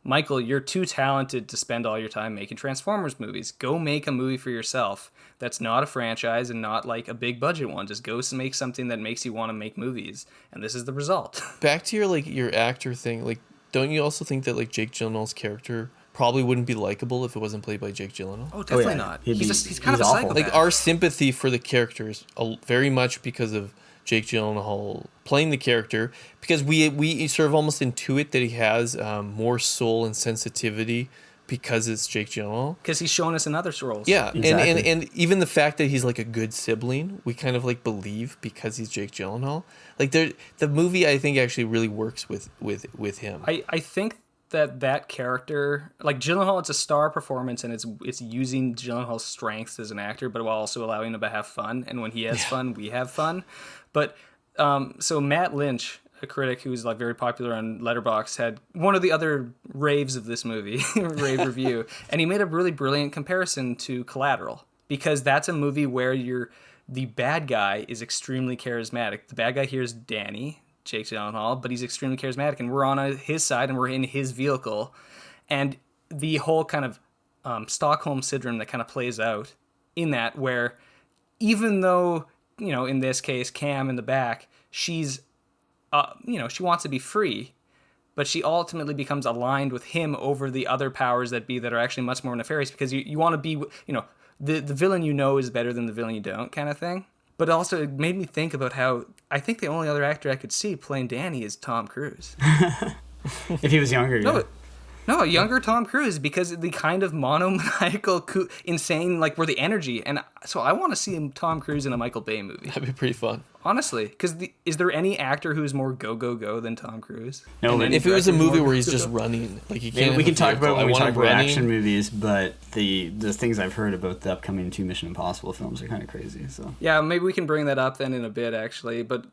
Michael, you're too talented to spend all your time making Transformers movies. Go make a movie for yourself that's not a franchise and not like a big budget one. Just go make something that makes you want to make movies. And this is the result. Back to your actor thing, like, don't you also think that like Jake Gyllenhaal's character probably wouldn't be likable if it wasn't played by Jake Gyllenhaal? Oh, definitely not. He's kind of a psychopath. Like, our sympathy for the characters very much because of Jake Gyllenhaal playing the character, because we sort of almost intuit that he has more soul and sensitivity because it's Jake Gyllenhaal. Because he's shown us in other roles. Yeah, exactly. and even the fact that he's like a good sibling, we kind of like believe because he's Jake Gyllenhaal. Like the movie, I think, actually really works with him. I think that character, like Gyllenhaal, it's a star performance, and it's using Gyllenhaal's strengths as an actor, but while also allowing him to have fun. And when he has fun, we have fun. But so Matt Lynch, a critic who's like very popular on Letterboxd, had one of the other raves of this movie, rave review, and he made a really brilliant comparison to Collateral, because that's a movie where the bad guy is extremely charismatic. The bad guy here is Danny, Jake Gyllenhaal, but he's extremely charismatic, and we're on his side, and we're in his vehicle, and the whole kind of Stockholm syndrome that kind of plays out in that, where even though, in this case, Cam in the back, she's, she wants to be free, but she ultimately becomes aligned with him over the other powers that be that are actually much more nefarious, because you want to be, the villain is better than the villain you don't, kind of thing. But also it made me think about how I think the only other actor I could see playing Danny is Tom Cruise. If he was younger, No, a younger Tom Cruise, because the kind of monomaniacal, insane, like, where the energy. And so I want to see Tom Cruise in a Michael Bay movie. That'd be pretty fun. Honestly, because is there any actor who's more go than Tom Cruise? No, if it was a movie where he's just running, like, you can't. We can talk about when we talk about running. action movies, but the things I've heard about the upcoming 2 Mission Impossible films are kind of crazy. So yeah, maybe we can bring that up then in a bit, actually. But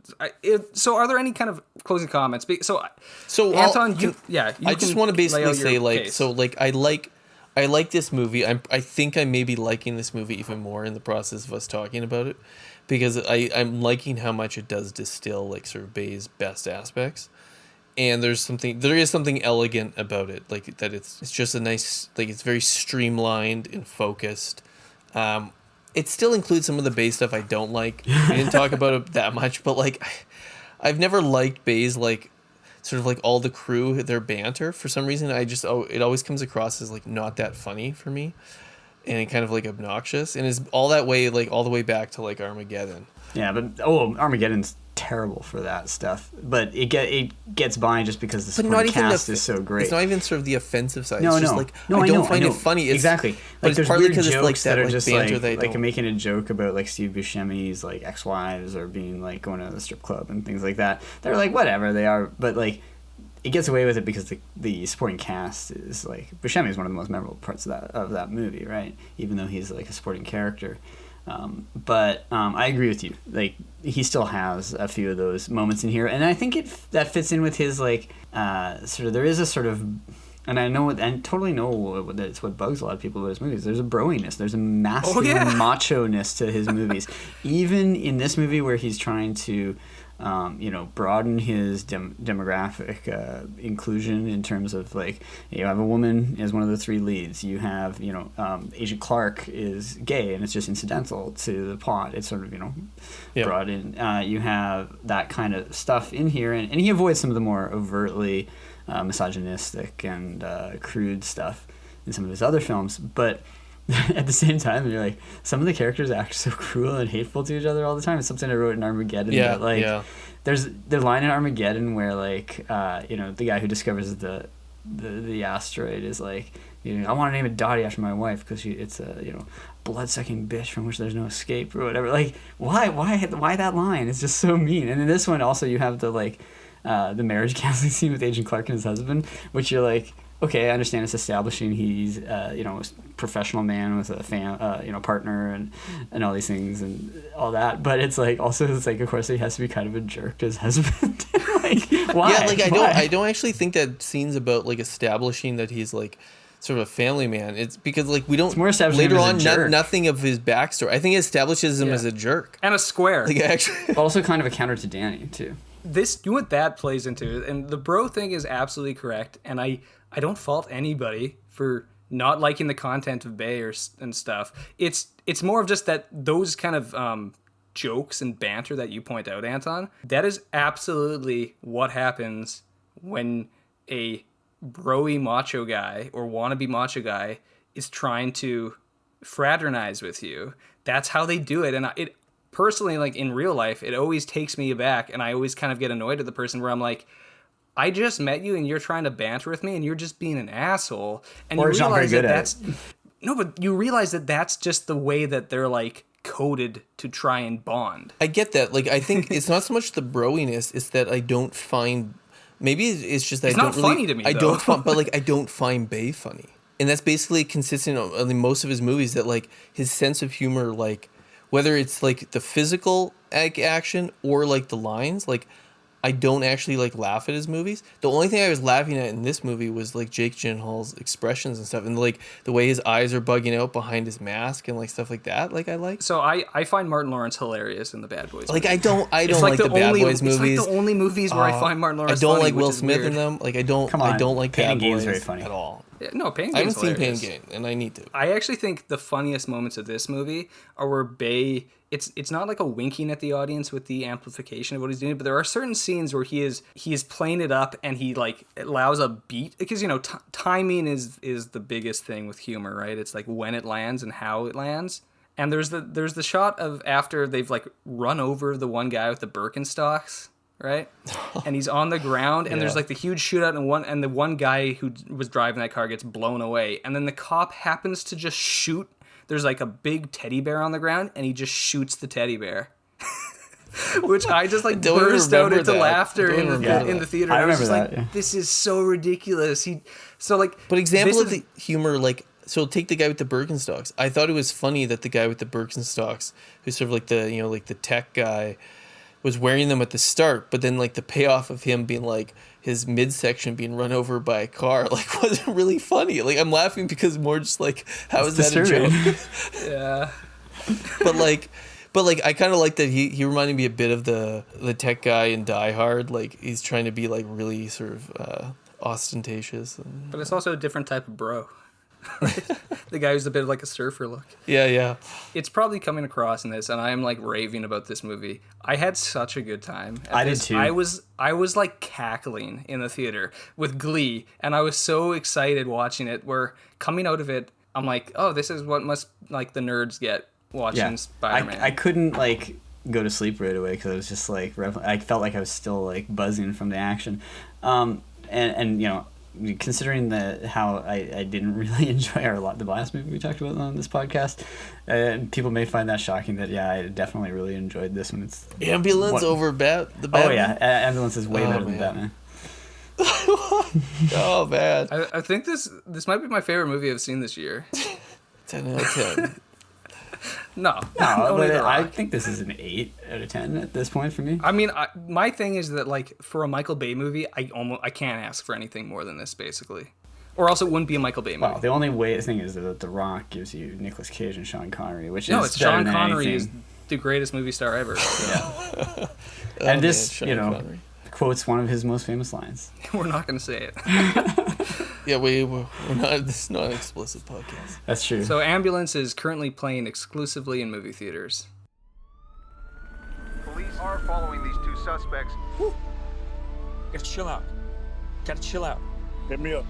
so, are there any kind of closing comments? So Anton, I just want to basically say, like, case. so, like, I like this movie. I think I may be liking this movie even more in the process of us talking about it, because I'm liking how much it does distill, like, sort of Bay's best aspects. And there is something elegant about it, like, that it's just a nice, like, it's very streamlined and focused. It still includes some of the Bay stuff I don't like. We didn't talk about it that much, but, like, I've never liked Bay's, like, sort of like all the crew, their banter. For some reason, it always comes across as like not that funny for me, and it kind of like obnoxious, and is all that way, like all the way back to like Armageddon. Yeah, but Armageddon's terrible for that stuff, but it gets by just because the supporting cast is so great. It's not even sort of the offensive side. No, it's just like, I don't find it funny. Exactly. But like, it's partly because it's like that are like just banter like making a joke about like Steve Buscemi's like ex-wives or being like going to the strip club and things like that. They're like, whatever they are, but like it gets away with it because the supporting cast is like, Buscemi is one of the most memorable parts of that movie, right? Even though he's like a supporting character. But I agree with you. Like, he still has a few of those moments in here, and I think that fits in with his like sort of. There is a sort of, and I totally know that it's what bugs a lot of people about his movies. There's a broiness. There's a masculine macho-ness to his movies. Even in this movie where he's trying to broaden his demographic inclusion in terms of, like, you have a woman as one of the 3 leads. You have, Agent Clark is gay, and it's just incidental to the plot. It's sort of, brought in. You have that kind of stuff in here, and he avoids some of the more overtly misogynistic and crude stuff in some of his other films, but at the same time, you're like, some of the characters act so cruel and hateful to each other all the time. It's something I wrote in Armageddon. Yeah, that, like, yeah. There's the line in Armageddon where, like, the guy who discovers the asteroid is like, I want to name it Dottie after my wife because it's a blood-sucking bitch from which there's no escape or whatever. Like, why that line? It's just so mean. And in this one also you have the marriage counseling scene with Agent Clark and his husband, which you're like, okay, I understand it's establishing he's a professional man with a partner and all these things and all that, but it's like also of course he has to be kind of a jerk to his husband. Like, why? Yeah, like I don't actually think that scene's about like establishing that he's like sort of a family man. It's because like we don't, it's more establishing later him as a on jerk. Nothing of his backstory. I think it establishes him as a jerk and a square. Like actually, but also kind of a counter to Danny too. What that plays into, and the bro thing is absolutely correct, and I don't fault anybody for not liking the content of Bay and stuff. It's more of just that those kind of jokes and banter that you point out, Anton, that is absolutely what happens when a bro-y macho guy or wannabe macho guy is trying to fraternize with you. That's how they do it, and it personally, like in real life, it always takes me aback, and I always kind of get annoyed at the person where I'm like, I just met you and you're trying to banter with me and you're just being an asshole. And or you realize that but you realize that that's just the way that they're like coded to try and bond. I get that. Like, I think it's not so much the broiness, it's that I don't find, maybe it's just that it's I not don't really, funny to me, I though. don't find, but like I don't find Bay funny. And that's basically consistent in most of his movies, that like his sense of humor, like whether it's like the physical action or like the lines, like I don't actually like laugh at his movies. The only thing I was laughing at in this movie was like Jake Gyllenhaal's expressions and stuff, and like the way his eyes are bugging out behind his mask and like stuff like that. Like I like. So I find Martin Lawrence hilarious in the Bad Boys. Like movies. I don't like the Bad Boys movies. It's like the only movies where I find Martin Lawrence. I don't funny, like Will which is Smith weird. in them. Like I don't like Pain Bad and Gain is Boys very funny at all. Yeah, no, Pain and I haven't Gain's seen Pain and hilarious. Gain, and I need to. I actually think the funniest moments of this movie are where Bay. It's not like a winking at the audience with the amplification of what he's doing, but there are certain scenes where he is playing it up and he like allows a beat, because timing is the biggest thing with humor, right? It's like when it lands and how it lands. And there's the shot of after they've like run over the one guy with the Birkenstocks, right? And he's on the ground, and there's like the huge shootout, and the one guy who was driving that car gets blown away, and then the cop happens to just shoot. There's like a big teddy bear on the ground, and he just shoots the teddy bear. Which I just like burst out into laughter in the theater. I was remember just that. Like, this is so ridiculous. But example of the humor, like, so take the guy with the Birkenstocks. I thought it was funny that the guy with the Birkenstocks, who's sort of like the like the tech guy, was wearing them at the start, but then like the payoff of him being like his midsection being run over by a car like wasn't really funny. Like I'm laughing because more just like how is that a joke? Yeah. But I kind of like that he reminded me a bit of the tech guy in Die Hard. Like he's trying to be like really sort of ostentatious. But it's also a different type of bro. The guy who's a bit of like a surfer look. Yeah. It's probably coming across in this, and I am like raving about this movie. I had such a good time. Did too. I was like cackling in the theater with glee, and I was so excited watching it. Where coming out of it, I'm like, oh, this is what must like the nerds get watching Spider-Man. I couldn't like go to sleep right away because I was just like I felt like I was still like buzzing from the action, and considering how I didn't really enjoy the last movie we talked about on this podcast, people may find that shocking. That I definitely really enjoyed this one. It's Ambulance over the Batman. Oh yeah, Ambulance is way better than Batman. Oh man, I think this might be my favorite movie I've seen this year. 10 out of 10. No, but I think this is an 8 out of 10 at this point for me. I mean, my thing is that like for a Michael Bay movie, I can't ask for anything more than this, basically, or else it wouldn't be a Michael Bay movie. Well, the only thing is that The Rock gives you Nicolas Cage and Sean Connery, which no, is it's better Sean than Connery anything. the greatest movie star ever. Yeah. And this, quotes one of his most famous lines. We're not going to say it. Yeah, we're not. This is not an explicit podcast. That's true. So Ambulance is currently playing exclusively in movie theaters. Police are following these two suspects. Whew. Gotta chill out. Gotta chill out. Hit me up.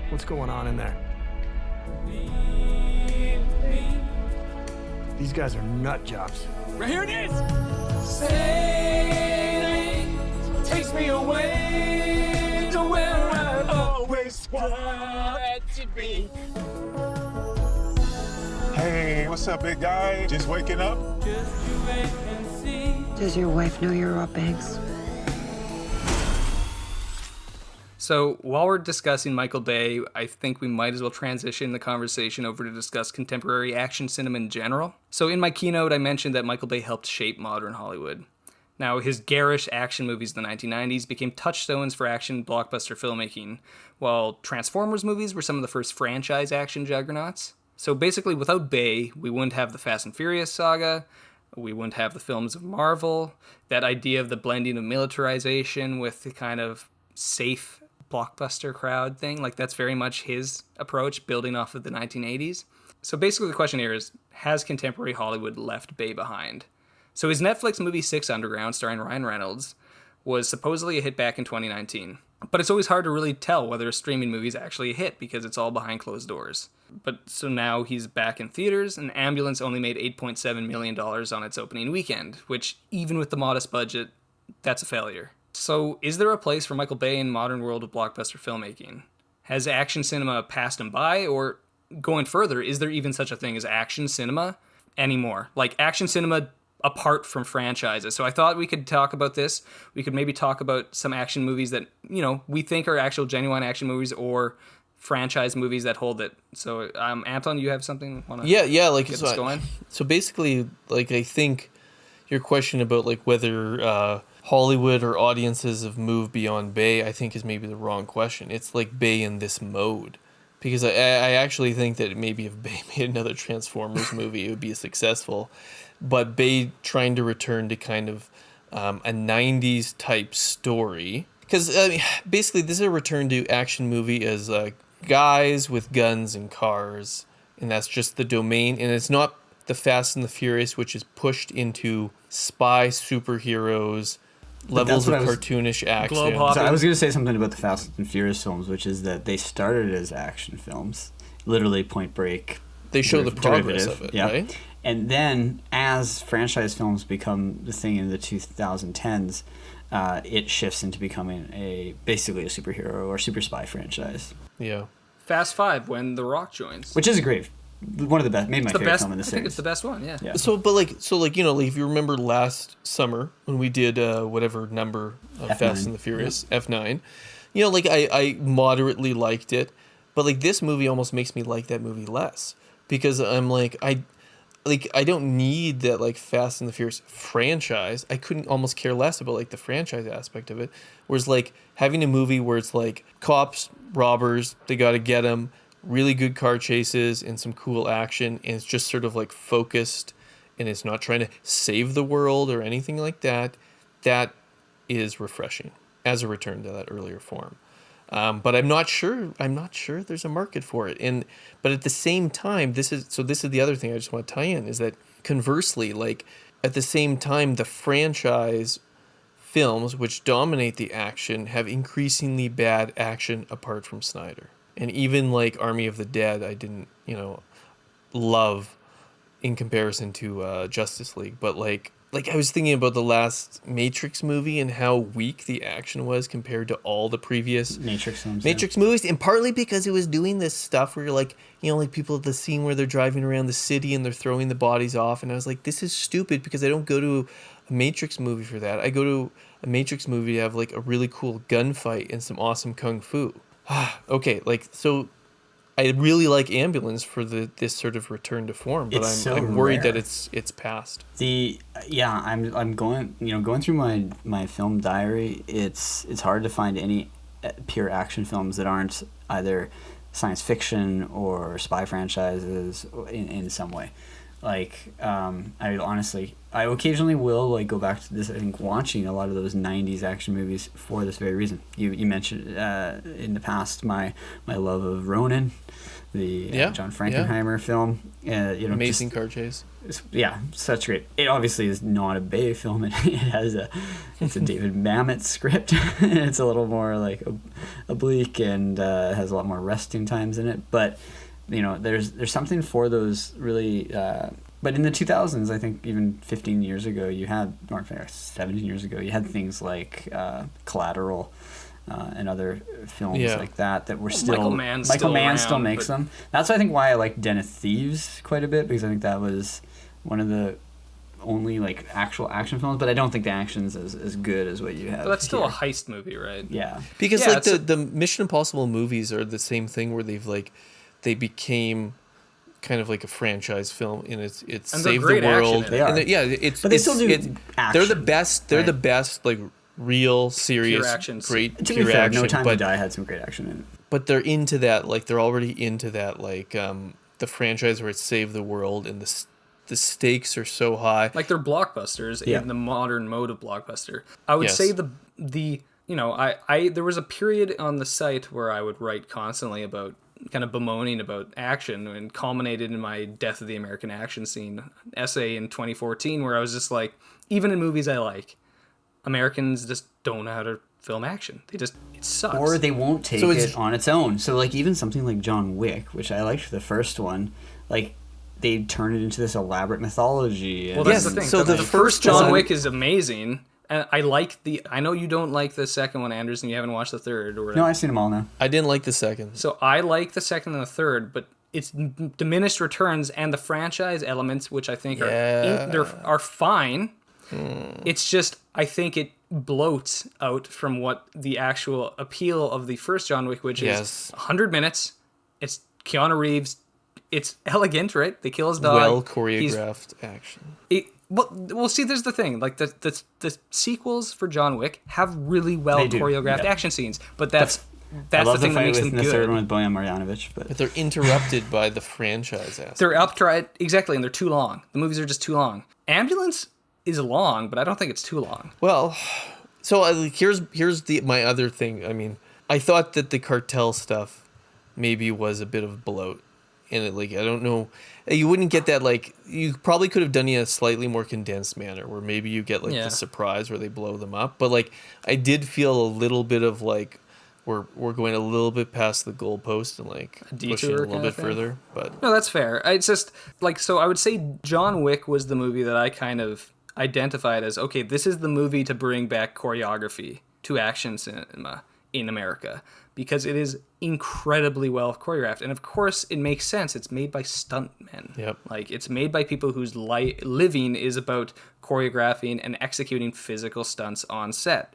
What's going on in there? These guys are nut jobs. Right here it is! Sailing takes me away to where I always wanted to be. Hey, what's up, big guy? Just waking up? Does your wife know you're Rob Banks? So while we're discussing Michael Bay, I think we might as well transition the conversation over to discuss contemporary action cinema in general. So in my keynote, I mentioned that Michael Bay helped shape modern Hollywood. Now, his garish action movies in the 1990s became touchstones for action blockbuster filmmaking, while Transformers movies were some of the first franchise action juggernauts. So basically, without Bay, we wouldn't have the Fast and Furious saga, we wouldn't have the films of Marvel, that idea of the blending of militarization with the kind of safe blockbuster crowd thing. Like, that's very much his approach, building off of the 1980s. So basically the question here is, has contemporary Hollywood left Bay behind? So his Netflix movie Six Underground, starring Ryan Reynolds, was supposedly a hit back in 2019. But it's always hard to really tell whether a streaming movie is actually a hit because it's all behind closed doors. But so now he's back in theaters, and Ambulance only made $8.7 million on its opening weekend, which, even with the modest budget, that's a failure. So is there a place for Michael Bay in modern world of blockbuster filmmaking? Has action cinema passed him by? Or going further, is there even such a thing as action cinema anymore? Like action cinema apart from franchises. So I thought we could talk about this. We could maybe talk about some action movies that, we think are actual genuine action movies or franchise movies that hold it. So Anton, you have something? Yeah, like get this going? So basically, like I think your question about like whether Hollywood or audiences have moved beyond Bay, I think is maybe the wrong question. It's like Bay in this mode. Because I actually think that maybe if Bay made another Transformers movie, it would be successful. But Bay trying to return to kind of a 90s type story. Because basically this is a return to action movie as guys with guns and cars. And that's just the domain. And it's not the Fast and the Furious, which is pushed into spy superheroes, levels of cartoonish action. So I was going to say something about the Fast and Furious films, which is that they started as action films, literally Point Break. They show the progress of it, right? And then as franchise films become the thing in the 2010s, it shifts into becoming basically a superhero or super spy franchise. Yeah. Fast 5 when The Rock joins. Which is one of the best, maybe my favorite film in the series. I think it's the best one, yeah. So if you remember last summer when we did whatever number of F9. Fast and the Furious, F9, I moderately liked it, but like this movie almost makes me like that movie less because I'm like, I don't need that like Fast and the Furious franchise. I couldn't almost care less about like the franchise aspect of it. Whereas like having a movie where it's like cops, robbers, they got to get them, really good car chases and some cool action, and it's just sort of like focused and it's not trying to save the world or anything like that. That is refreshing as a return to that earlier form. But I'm not sure there's a market for it. But at the same time, this is the other thing I just want to tie in is that conversely, like at the same time, the franchise films which dominate the action have increasingly bad action apart from Snyder. And even like Army of the Dead, I didn't, love in comparison to Justice League. But like I was thinking about the last Matrix movie and how weak the action was compared to all the previous Matrix movies. And partly because it was doing this stuff where you're like, like people at the scene where they're driving around the city and they're throwing the bodies off. And I was like, this is stupid because I don't go to a Matrix movie for that. I go to a Matrix movie to have like a really cool gunfight and some awesome kung fu. Okay, so I really like Ambulance for this sort of return to form, but I'm worried that it's past. I'm going through my film diary. It's hard to find any pure action films that aren't either science fiction or spy franchises in some way. Like, I occasionally will like go back to this. I think watching a lot of those '90s action movies for this very reason. You mentioned in the past my love of Ronin, the John Frankenheimer film. Amazing car chase. Such great. It obviously is not a Bay film. It's a David Mamet script. It's a little more like oblique and has a lot more resting times in it. But there's something for those really. But in the 2000s, I think even 15 years ago, you had, or 17 years ago, you had things like Collateral and other films like that were still... Michael Mann still makes them. That's, I think, why I like Den of Thieves quite a bit, because I think that was one of the only like actual action films, but I don't think the action's as good as what you have. But that's still a heist movie, right? Yeah. Because the Mission Impossible movies are the same thing where they became kind of like a franchise film, and it's Save the World. They are. And it's but they still do action. They're the best. They're the best, like real, serious, pure action. Great. To pure be fair, action, No Time to Die had some great action in it. But they're into that. Like they're already into that. Like the franchise where it's Save the World, and the stakes are so high. Like they're blockbusters in the modern mode of blockbuster. I would say the there was a period on the site where I would write constantly about kind of bemoaning about action, and culminated in my Death of the American Action Scene essay in 2014, where I was just like, even in movies I like, Americans just don't know how to film action. It sucks. Or they won't take it on its own. So like even something like John Wick, which I liked the first one, like they turn it into this elaborate mythology. Well, that's the thing. So the first John Wick is amazing. And I know you don't like the second one, Anderson. You haven't watched the third, or whatever. No, I've seen them all now. I didn't like the second. So I like the second and the third, but it's diminished returns, and the franchise elements, which I think are fine. It's just, I think it bloats out from what the actual appeal of the first John Wick, which is 100 minutes. It's Keanu Reeves. It's elegant, right? They kill his dog. Well choreographed action. Well, see, there's the thing. Like the sequels for John Wick have really well choreographed action scenes, but that's the thing that makes them good. The third one with Bojan Marjanovic, but they're interrupted by the franchise aspect. They're exactly, and they're too long. The movies are just too long. Ambulance is long, but I don't think it's too long. Well, so here's my other thing. I mean, I thought that the cartel stuff maybe was a bit of bloat. And I don't know, you wouldn't get that, like, you probably could have done it in a slightly more condensed manner, where maybe you get the surprise where they blow them up. But like, I did feel a little bit of like, we're going a little bit past the goalpost and like pushing a little bit further. But no, that's fair. It's just like, so I would say John Wick was the movie that I kind of identified as, okay, this is the movie to bring back choreography to action cinema in America, because it is incredibly well choreographed. And of course, it makes sense. It's made by stuntmen. Yep. Like, it's made by people whose living is about choreographing and executing physical stunts on set.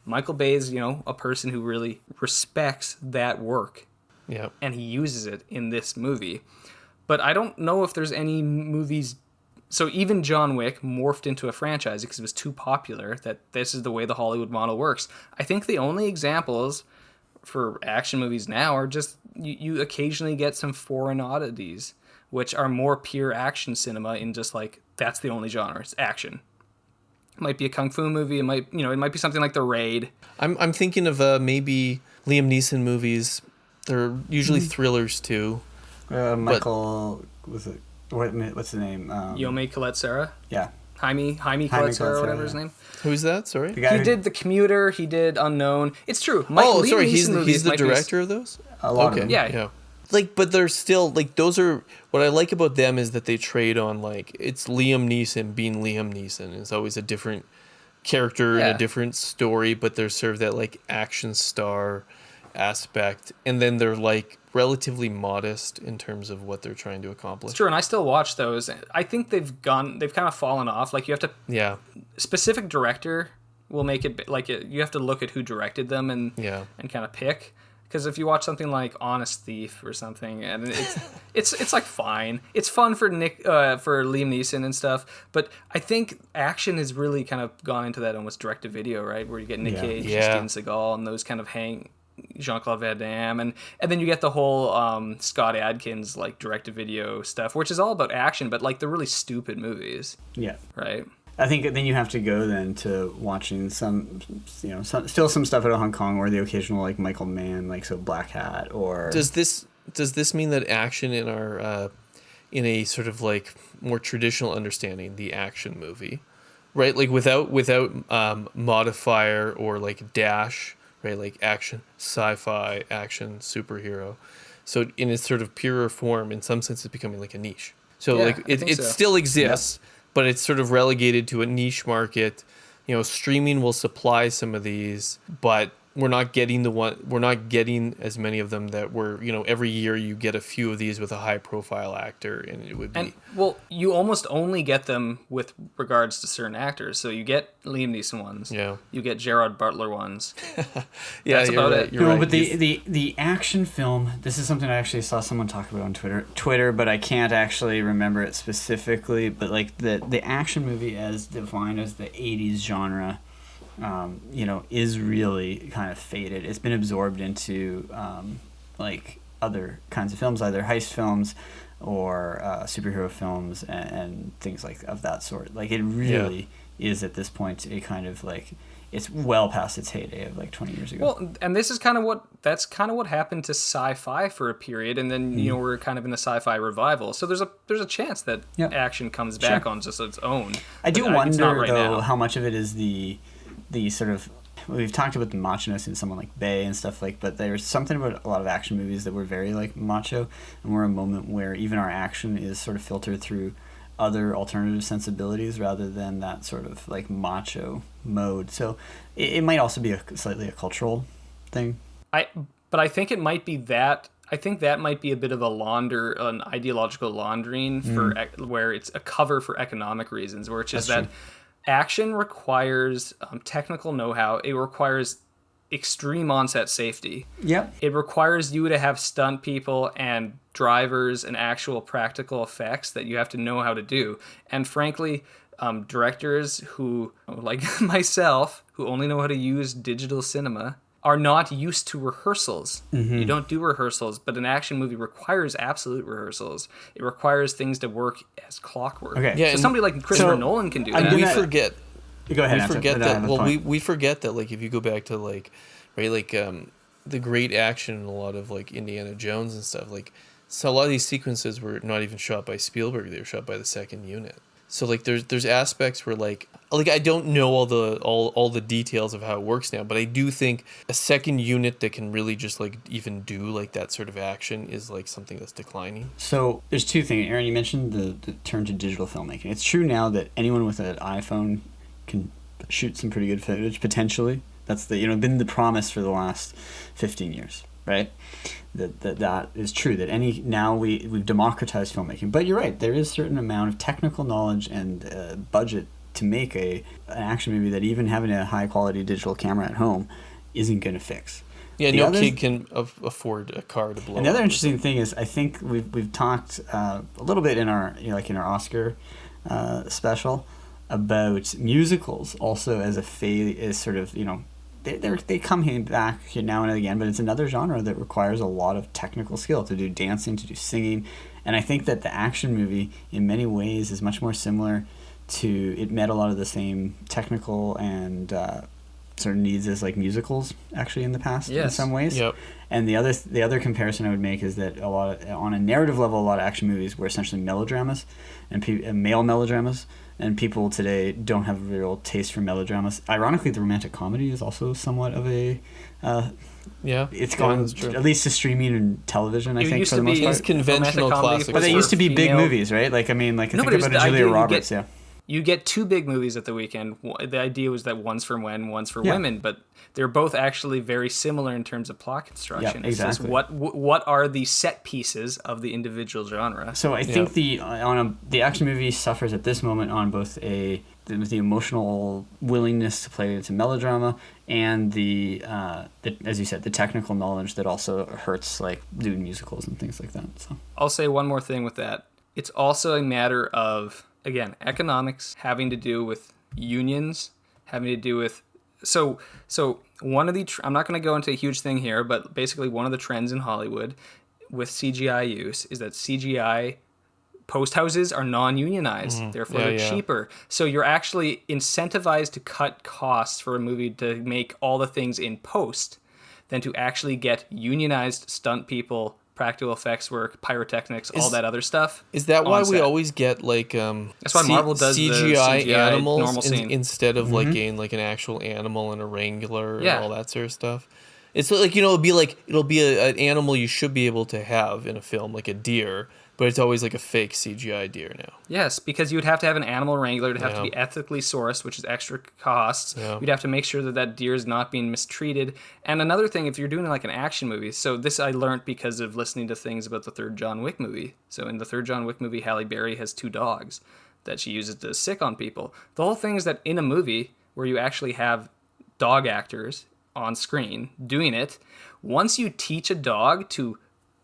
Michael Bay is, a person who really respects that work. Yep. And he uses it in this movie. But I don't know if there's any movies... So even John Wick morphed into a franchise because it was too popular, that this is the way the Hollywood model works. I think the only examples for action movies now are just you occasionally get some foreign oddities, which are more pure action cinema in just like, that's the only genre. It's action. It might be a kung fu movie. It might be something like The Raid. I'm thinking of maybe Liam Neeson movies. They're usually thrillers too. Was it? What's the name? Yomei Colette-Serra? Yeah. Jaime Colette-Serra, whatever his name. Who's that? Sorry? He did The Commuter. He did Unknown. It's true. He's the director of those? A lot of them. Yeah. Like, but they're still, like, those are, what I like about them is that they trade on, like, it's Liam Neeson being Liam Neeson. It's always a different character and a different story, but they're sort of that, like, action star aspect. And then they're, like, relatively modest in terms of what they're trying to accomplish. It's true, and I still watch those. I think they've kind of fallen off. Like, you have to... Yeah. Specific director will make it... Like, you have to look at who directed them and kind of pick. Because if you watch something like Honest Thief or something, and it's like fine. It's fun for Liam Neeson and stuff, but I think action has really kind of gone into that almost direct-to-video, right? Where you get Nick Cage, Steven Seagal, and those kind of Jean-Claude Van Damme, and then you get the whole Scott Adkins like direct-to-video stuff, which is all about action, but like they're really stupid movies. Yeah. Right. I think then you have to go then to watching some still some stuff out of Hong Kong, or the occasional like Michael Mann, like so Black Hat, or Does this mean that action in our in a sort of like more traditional understanding, the action movie, right? Like without modifier or like dash, right? Like action, sci-fi, action, superhero. So in its sort of purer form, in some sense, it's becoming like a niche. So like it still exists, but it's sort of relegated to a niche market. You know, streaming will supply some of these, but we're not getting as many of them that were, you know, every year you get a few of these with a high profile actor, and it would be. And well, you almost only get them with regards to certain actors. So you get Liam Neeson ones. Yeah. You get Gerard Butler ones. Yeah, that's about it. No, but the action film, this is something I actually saw someone talk about on Twitter, but I can't actually remember it specifically. But like the action movie as defined as the 80s genre, you know, is really kind of faded. It's been absorbed into like other kinds of films, either heist films or superhero films and things like of that sort. Like it really is at this point a kind of like, it's well past its heyday of like 20 years ago. Well, and this is kind of what happened to sci-fi for a period, and then you know we're kind of in a sci-fi revival. So there's a chance that action comes back on just its own. I do wonder right though now. how much of it is the sort of, we've talked about the machiness in someone like Bay and stuff like, but there's something about a lot of action movies that were very like macho, and we're a moment where even our action is sort of filtered through other alternative sensibilities rather than that sort of like macho mode. So it might also be slightly a cultural thing. But I think it might be that. I think that might be a bit of an ideological laundering for where it's a cover for economic reasons, where it's just that. Action requires technical know-how. It requires extreme on-set safety. Yep. It requires you to have stunt people and drivers and actual practical effects that you have to know how to do. And frankly, directors who, like myself, who only know how to use digital cinema, are not used to rehearsals. You don't do rehearsals, but an action movie requires absolute rehearsals. It requires things to work as clockwork. Okay. Yeah, so somebody like Christopher Nolan can do that. We forget. Go ahead. We forget that. Well, we forget that. Like if you go back to like, right, like the great action in a lot of like Indiana Jones and stuff. Like, so a lot of these sequences were not even shot by Spielberg. They were shot by the second unit. So like there's aspects where like I don't know all the details of how it works now, but I do think a second unit that can really just like even do like that sort of action is like something that's declining. So there's two things. Aaron, you mentioned the turn to digital filmmaking. It's true now that anyone with an iPhone can shoot some pretty good footage potentially. That's been the promise for the last 15 years, right? That is true. That we've democratized filmmaking, but you're right. There is a certain amount of technical knowledge and budget to make an action movie that even having a high quality digital camera at home isn't going to fix. Yeah, no kid can afford a car to blow. Another interesting thing is I think we've talked a little bit in our in our Oscar special about musicals also as sort of they come back here now and again, but it's another genre that requires a lot of technical skill to do dancing, to do singing. And I think that the action movie in many ways is much more similar to, it met a lot of the same technical and sort of needs as like musicals actually in the past in some ways. Yep. And the other comparison I would make is that on a narrative level, a lot of action movies were essentially melodramas and male melodramas. And people today don't have a real taste for melodramas. Ironically, the romantic comedy is also somewhat of a... it's gone at least to streaming and television, I think, for the most part. It's conventional classics. But they used to be big movies, right? Like, I mean, like, think about Julia Roberts, You get two big movies at the weekend. The idea was that one's for men, one's for women, but they're both actually very similar in terms of plot construction. Yeah, exactly. It's just what are the set pieces of the individual genre? So I think the action movie suffers at this moment on both the emotional willingness to play into melodrama and the as you said, the technical knowledge that also hurts like doing musicals and things like that. So I'll say one more thing with that. It's also a matter of, again, economics, having to do with unions, having to do with So one of the I'm not going to go into a huge thing here, but basically one of the trends in Hollywood with CGI use is that CGI post houses are non-unionized, therefore they're cheaper. So you're actually incentivized to cut costs for a movie to make all the things in post than to actually get unionized stunt people, practical effects work, pyrotechnics, all that other stuff. Is that why we always get like that's why Marvel does CGI the animals normal scene. instead of like an actual animal and a wrangler and all that sort of stuff? It's like, it'll be an animal you should be able to have in a film, like a deer, but it's always like a fake CGI deer now. Yes, because you would have to have an animal wrangler. It'd have to be ethically sourced, which is extra costs. Yeah. You'd have to make sure that deer is not being mistreated. And another thing, if you're doing like an action movie, so this I learned because of listening to things about the third John Wick movie. So in the third John Wick movie, Halle Berry has 2 dogs that she uses to sick on people. The whole thing is that in a movie where you actually have dog actors on screen doing it, once you teach a dog to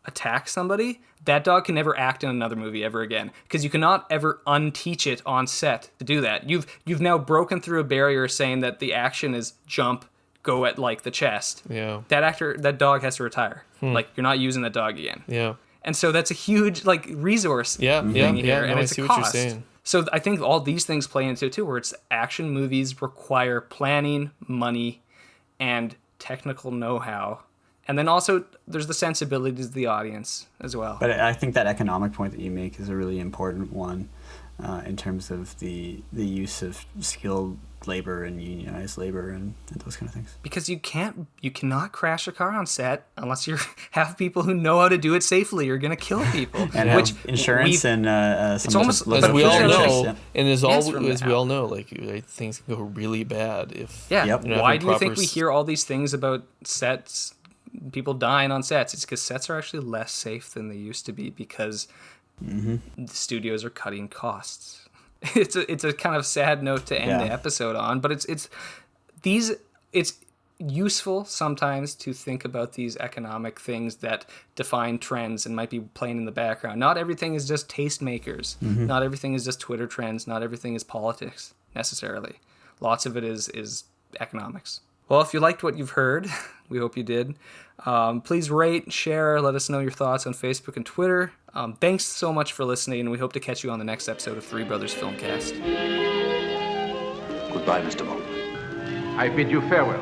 attack somebody, that dog can never act in another movie ever again, because you cannot ever unteach it on set to do that. You've now broken through a barrier saying that the action is jump, go at like the chest. Yeah. That dog has to retire. Like, you're not using that dog again. Yeah. And so that's a huge like resource thing here, and it's a cost. What you're saying. So I think all these things play into it too, where it's action movies require planning, money, and technical know-how. And then also there's the sensibilities of the audience as well. But I think that economic point that you make is a really important one in terms of the use of skilled labor and unionized labor and those kind of things. Because you cannot crash a car on set unless you have people who know how to do it safely. You're going to kill people. And which have insurance and it's almost as we all know, yeah. and as we all know, like things can go really bad if Why do you think we hear all these things about sets? People dying on sets. It's because sets are actually less safe than they used to be because the studios are cutting costs. It's a kind of sad note to end the episode on, but it's useful sometimes to think about these economic things that define trends and might be playing in the background. Not everything is just tastemakers. Not everything is just Twitter trends. Not everything is politics necessarily. Lots of it is economics. Well, if you liked what you've heard, we hope you did. Please rate, share, let us know your thoughts on Facebook and Twitter. Thanks so much for listening, and we hope to catch you on the next episode of Three Brothers Filmcast. Goodbye, Mr. Bond. I bid you farewell.